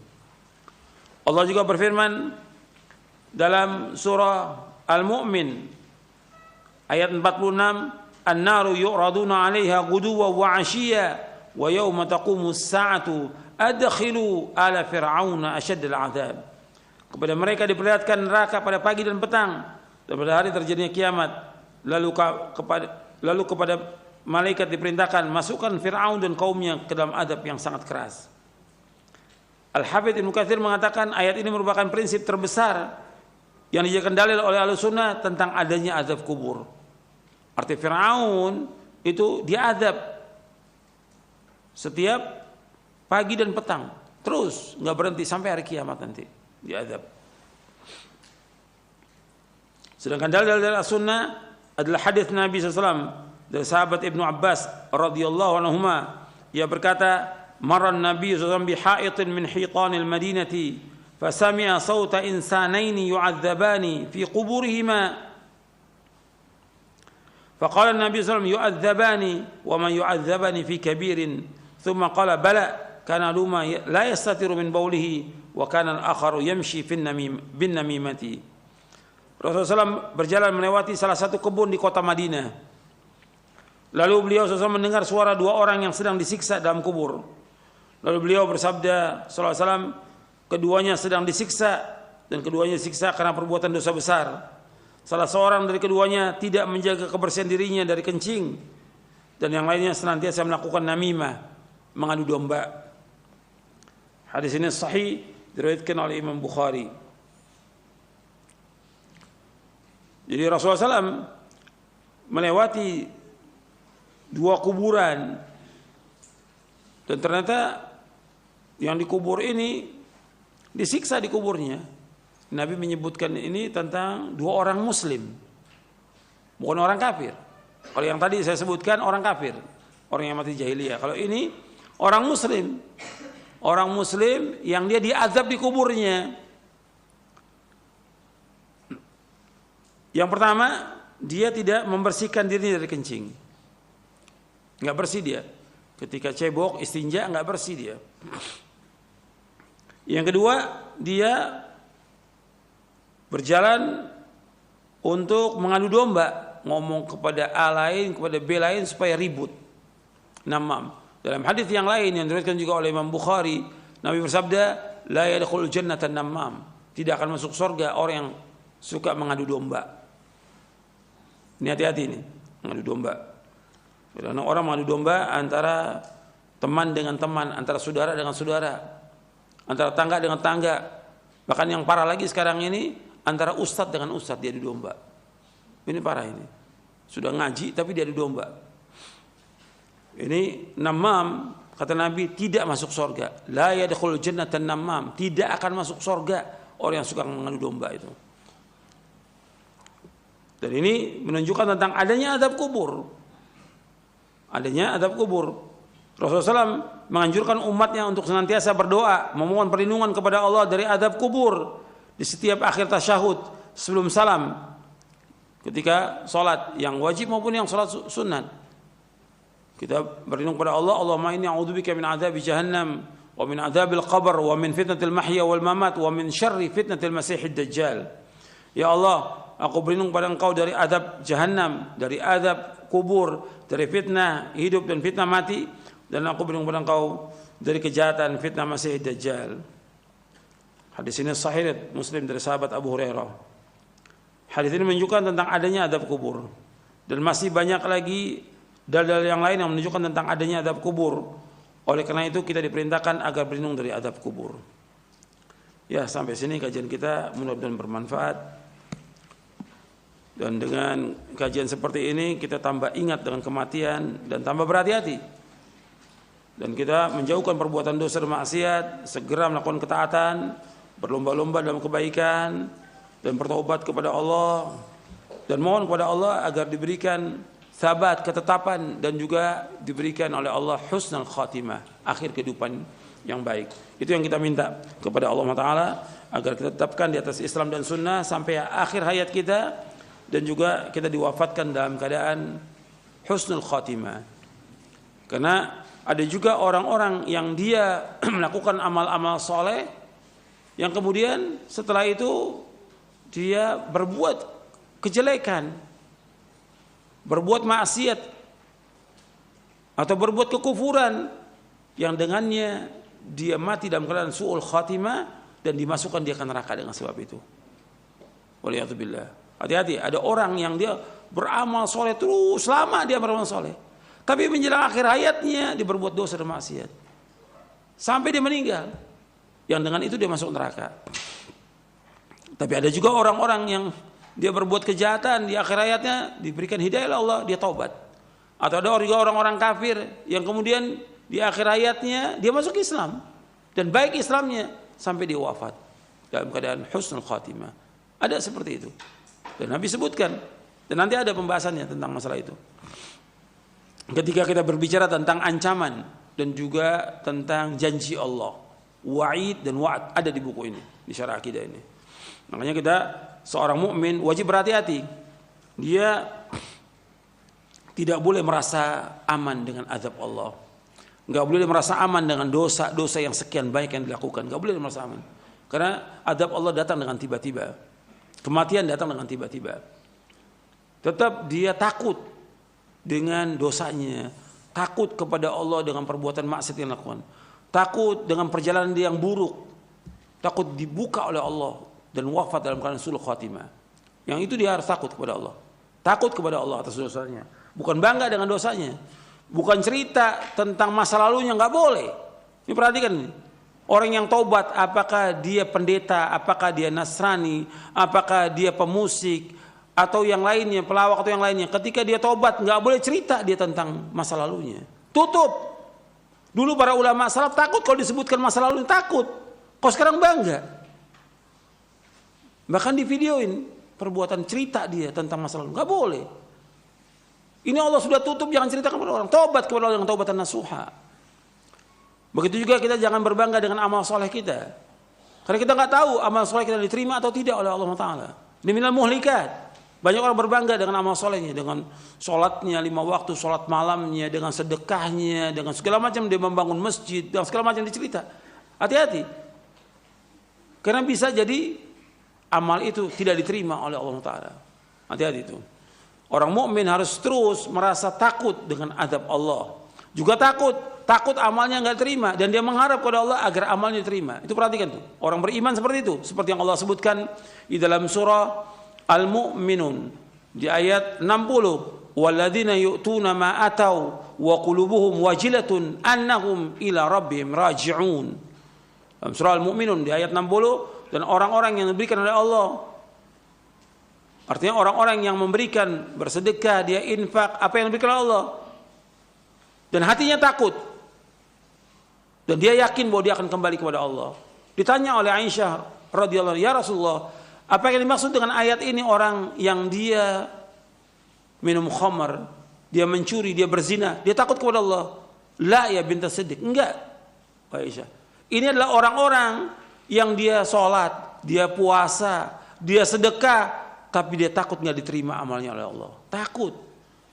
Allah juga berfirman dalam surah Al-Mu'min ayat 46, "An-naru yu'raduna 'alaiha ghuduwwan wa 'ashiyya wa yawma taqumus sa'atu adkhilu ala fir'auna asyaddal 'adzab." Kepada mereka diperlihatkan neraka pada pagi dan petang, dan pada hari terjadinya kiamat. Lalu kepada malaikat diperintahkan, masukkan Fir'aun dan kaumnya ke dalam azab yang sangat keras. Al-Hafidz Ibnu Katsir mengatakan ayat ini merupakan prinsip terbesar yang dijadikan dalil oleh Ahlussunnah tentang adanya azab kubur. Arti Fir'aun itu diazab setiap pagi dan petang, terus nggak berhenti sampai hari kiamat nanti diazab. Sedangkan dalil dari As-Sunnah adalah hadis Nabi SAW dari sahabat Ibnu Abbas radhiyallahu anhuma, ia berkata, "Marran Nabi SAW bihaitin min hitanil Madinati, fasami'a sawta insanaini yu'adzabani fi quburihima. Faqala Nabi SAW, yu'adzabani wa man yu'adzabani fi kabirin. Thumma qala bala, kana luma la yastatiru min bawlihi wa kana al-akharu yamshi bin namimati." Rasulullah SAW berjalan melewati salah satu kebun di kota Madinah. Lalu beliau SAW mendengar suara 2 orang yang sedang disiksa dalam kubur. Lalu beliau bersabda sallallahu alaihi wasallam, keduanya sedang disiksa dan keduanya disiksa karena perbuatan dosa besar. Salah seorang dari keduanya tidak menjaga kebersihan dirinya dari kencing, dan yang lainnya senantiasa melakukan namimah, mengadu domba. Hadis ini sahih, diriwayatkan oleh Imam Bukhari. Jadi Rasulullah SAW melewati 2 kuburan, dan ternyata yang dikubur ini disiksa di kuburnya. Nabi menyebutkan ini tentang 2 orang muslim, bukan orang kafir. Kalau yang tadi saya sebutkan orang kafir, orang yang mati jahiliyah. Kalau ini orang muslim yang dia diazab di kuburnya. Yang pertama, dia tidak membersihkan dirinya dari kencing, nggak bersih dia. Ketika cebok, istinja, nggak bersih dia. Yang kedua, dia berjalan untuk mengadu domba, ngomong kepada A lain, kepada B lain supaya ribut, namam. Dalam hadis yang lain yang diriwayatkan juga oleh Imam Bukhari, Nabi bersabda, la yadkhulul jannata namam. Tidak akan masuk surga orang yang suka mengadu domba. Ini hati-hati nih, mengadu domba. Karena orang mengadu domba antara teman dengan teman, antara saudara dengan saudara, antara tangga dengan tangga. Bahkan yang parah lagi sekarang ini antara ustadz dengan ustadz dia adu domba. Ini parah ini. Sudah ngaji tapi dia adu domba. Ini namam, kata Nabi, tidak masuk surga. La yadkhulul jannata namam, tidak akan masuk surga orang yang suka mengadu domba itu. Dan ini menunjukkan tentang adanya azab kubur. Adanya azab kubur. Rasulullah SAW menganjurkan umatnya untuk senantiasa berdoa, memohon perlindungan kepada Allah dari azab kubur di setiap akhir tasyahud sebelum salam, ketika sholat yang wajib maupun yang sholat sunat. Kita berlindung kepada Allah, Allahumma inni a'udzubika min adzabi jahannam wa min adzabil qabr wa min fitnatil mahya wal mamat wa min syarri fitnatil masiihid dajjal. Ya Allah, aku berlindung pada Engkau dari azab jahannam, dari azab kubur, dari fitnah hidup dan fitnah mati, dan aku berlindung pada Engkau dari kejahatan fitnah masiihid dajjal. Hadis ini sahih Muslim dari sahabat Abu Hurairah. Hadis ini menunjukkan tentang adanya azab kubur, dan masih banyak lagi dalil yang lain yang menunjukkan tentang adanya azab kubur. Oleh karena itu kita diperintahkan agar berlindung dari azab kubur. Ya, sampai sini kajian kita, mudah-mudahan bermanfaat. Dan dengan kajian seperti ini kita tambah ingat dengan kematian dan tambah berhati-hati. Dan kita menjauhkan perbuatan dosa dan maksiat, segera melakukan ketaatan, berlomba-lomba dalam kebaikan, dan bertobat kepada Allah, dan mohon kepada Allah agar diberikan sabat, ketetapan, dan juga diberikan oleh Allah husnul khatimah, akhir kehidupan yang baik. Itu yang kita minta kepada Allah Ta'ala, agar kita tetapkan di atas Islam dan Sunnah sampai akhir hayat kita, dan juga kita diwafatkan dalam keadaan husnul khatimah. Karena ada juga orang-orang yang dia melakukan amal-amal soleh, yang kemudian setelah itu dia berbuat kejelekan, berbuat maksiat atau berbuat kekufuran, yang dengannya dia mati dalam keadaan su'ul khatimah dan dimasukkan dia ke neraka dengan sebab itu. Waliyatubillah. Hati-hati, ada orang yang dia beramal soleh terus lama dia beramal soleh, tapi menjelang akhir hayatnya dia berbuat dosa dan maksiat sampai dia meninggal, yang dengan itu dia masuk neraka. Tapi ada juga orang-orang yang dia berbuat kejahatan di akhir hayatnya diberikan hidayah oleh Allah, dia taubat. Atau ada juga orang-orang kafir yang kemudian di akhir hayatnya dia masuk Islam dan baik Islamnya sampai dia wafat dalam keadaan husnul khatimah. Ada seperti itu. Dan Nabi sebutkan, dan nanti ada pembahasannya tentang masalah itu. Ketika kita berbicara tentang ancaman dan juga tentang janji Allah, wa'id dan wa'ad ada di buku ini, di syarah akidah ini. Makanya kita seorang mukmin wajib berhati-hati. Dia tidak boleh merasa aman dengan azab Allah. Enggak boleh merasa aman dengan dosa-dosa yang sekian baik yang dilakukan. Enggak boleh merasa aman. Karena azab Allah datang dengan tiba-tiba. Kematian datang dengan tiba-tiba. Tetap dia takut dengan dosanya, takut kepada Allah dengan perbuatan maksiat yang dilakukan, takut dengan perjalanan dia yang buruk, takut dibuka oleh Allah dan wafat dalam keadaan su'ul khatimah. Yang itu dia harus takut kepada Allah. Takut kepada Allah atas dosanya. Bukan bangga dengan dosanya. Bukan cerita tentang masa lalunya, enggak boleh. Ini perhatikan ini. Orang yang taubat, apakah dia pendeta, apakah dia Nasrani, apakah dia pemusik atau yang lainnya, pelawak atau yang lainnya, ketika dia taubat enggak boleh cerita dia tentang masa lalunya. Tutup. Dulu para ulama salaf takut kalau disebutkan masa lalunya, takut. Kok sekarang bangga? Bahkan di videoin perbuatan cerita dia tentang masa lalu. Enggak boleh. Ini Allah sudah tutup, jangan ceritakan kepada orang. Taubat kepada Allah dengan taubatan nasuha. Begitu juga kita jangan berbangga dengan amal soleh kita. Karena kita nggak tahu amal soleh kita diterima atau tidak oleh Allah Ta'ala. Ini minal muhlikat. Banyak orang berbangga dengan amal solehnya, dengan sholatnya 5 waktu, sholat malamnya, dengan sedekahnya, dengan segala macam dia membangun masjid, dengan segala macam dicerita. Hati-hati. Karena bisa jadi amal itu tidak diterima oleh Allah Ta'ala. Hati-hati itu. Orang mukmin harus terus merasa takut dengan azab Allah. Juga takut takut amalnya nggak terima dan dia mengharap kepada Allah agar amalnya diterima. Itu perhatikan tuh. Orang beriman seperti itu, seperti yang Allah sebutkan di dalam surah Al-Mu'minun di ayat 60. Walladzina yu'tuna ma atau wa qulubuhum wajilatun annahum ila rabbihim raji'un. Dalam surah Al-Mu'minun di ayat 60, dan orang-orang yang diberikan oleh Allah, artinya orang-orang yang memberikan, bersedekah, dia infak apa yang diberikan oleh Allah, dan hatinya takut dan dia yakin bahwa dia akan kembali kepada Allah. Ditanya oleh Aisyah radhiyallahu anha, ya Rasulullah, apa yang dimaksud dengan ayat ini? Orang yang dia minum khamar, dia mencuri, dia berzina, dia takut kepada Allah. La ya bintas Siddiq, enggak Aisyah. Ini adalah orang-orang yang dia sholat, dia puasa, dia sedekah, tapi dia takut nggak diterima amalnya oleh Allah. Takut.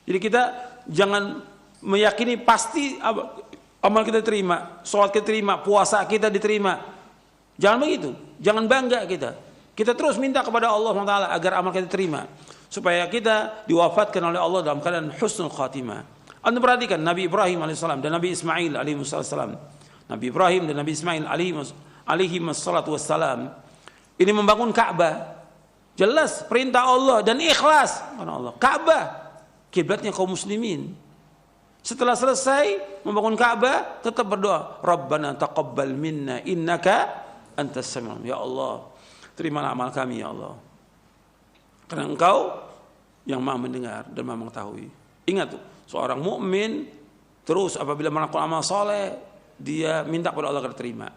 Jadi kita jangan meyakini pasti amal kita diterima, sholat kita diterima, puasa kita diterima. Jangan begitu. Jangan bangga kita. Kita terus minta kepada Allah SWT agar amal kita diterima, supaya kita diwafatkan oleh Allah dalam keadaan husnul khatimah. Anda perhatikan Nabi Ibrahim alaihissalam dan Nabi Ismail alaihissalam. Nabi Ibrahim dan Nabi Ismail alaihi wassalam ini membangun Ka'bah. Jelas perintah Allah dan ikhlas karena Allah. Ka'bah kiblatnya kaum muslimin. Setelah selesai membangun Ka'bah, tetap berdoa, Rabbana taqabbal minna innaka antas sami'ul. Ya Allah, terimalah amal kami ya Allah, karena Engkau yang Maha mendengar dan Maha mengetahui. Ingat tuh, seorang mukmin terus apabila melakukan amal soleh, dia minta kepada Allah agar terima.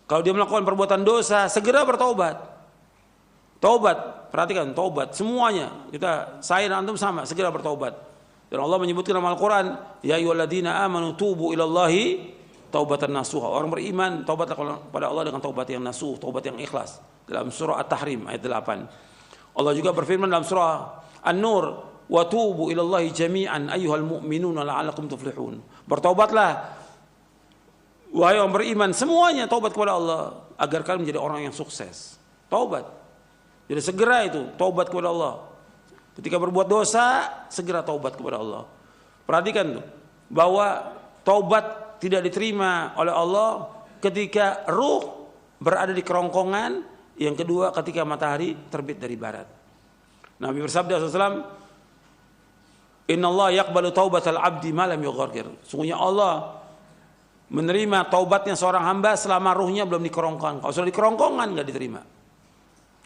Kalau dia melakukan perbuatan dosa, segera bertaubat. Taubat, perhatikan, taubat semuanya. Saya dan antum sama, segera bertaubat. Dan Allah menyebutkan dalam Al-Quran, ya ayyuhalladzina amanu tubu ilallahi taubatan nasuha. Orang beriman taubatlah kepada Allah dengan taubat yang nasuh, taubat yang ikhlas. Dalam surah At-Tahrim ayat 8. Allah juga berfirman dalam surah An-Nur, wa tubu ilallahi jami'an ayyuhal mu'minuna la'alakum tuflihun. Bertaubatlah wahai orang beriman semuanya, taubat kepada Allah agar kalian menjadi orang yang sukses. Taubat. Jadi segera itu taubat kepada Allah. Ketika berbuat dosa, segera taubat kepada Allah. Perhatikan tuh, bahwa taubat tidak diterima oleh Allah ketika ruh berada di kerongkongan, yang kedua ketika matahari terbit dari barat. Nabi bersabda SAW, Inna Allah yaqbalu taubatal abdi ma lam yughargir. Sungguhnya Allah menerima taubatnya seorang hamba selama ruhnya belum di kerongkongan. Kalau sudah di kerongkongan nggak diterima.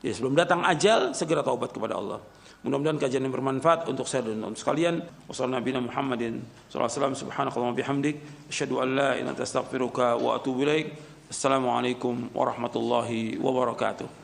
Ya, sebelum datang ajal, segera taubat kepada Allah. Mudah-mudahan kajian yang bermanfaat untuk saya dan untuk sekalian. Wassalamualaikum Muhammadin sallallahu alaihi wasallam. Subhanakallahumma bihamdik, asyhadu an la ilaha illa anta astaghfiruka wa atubu ilaik. Assalamualaikum warahmatullahi wabarakatuh.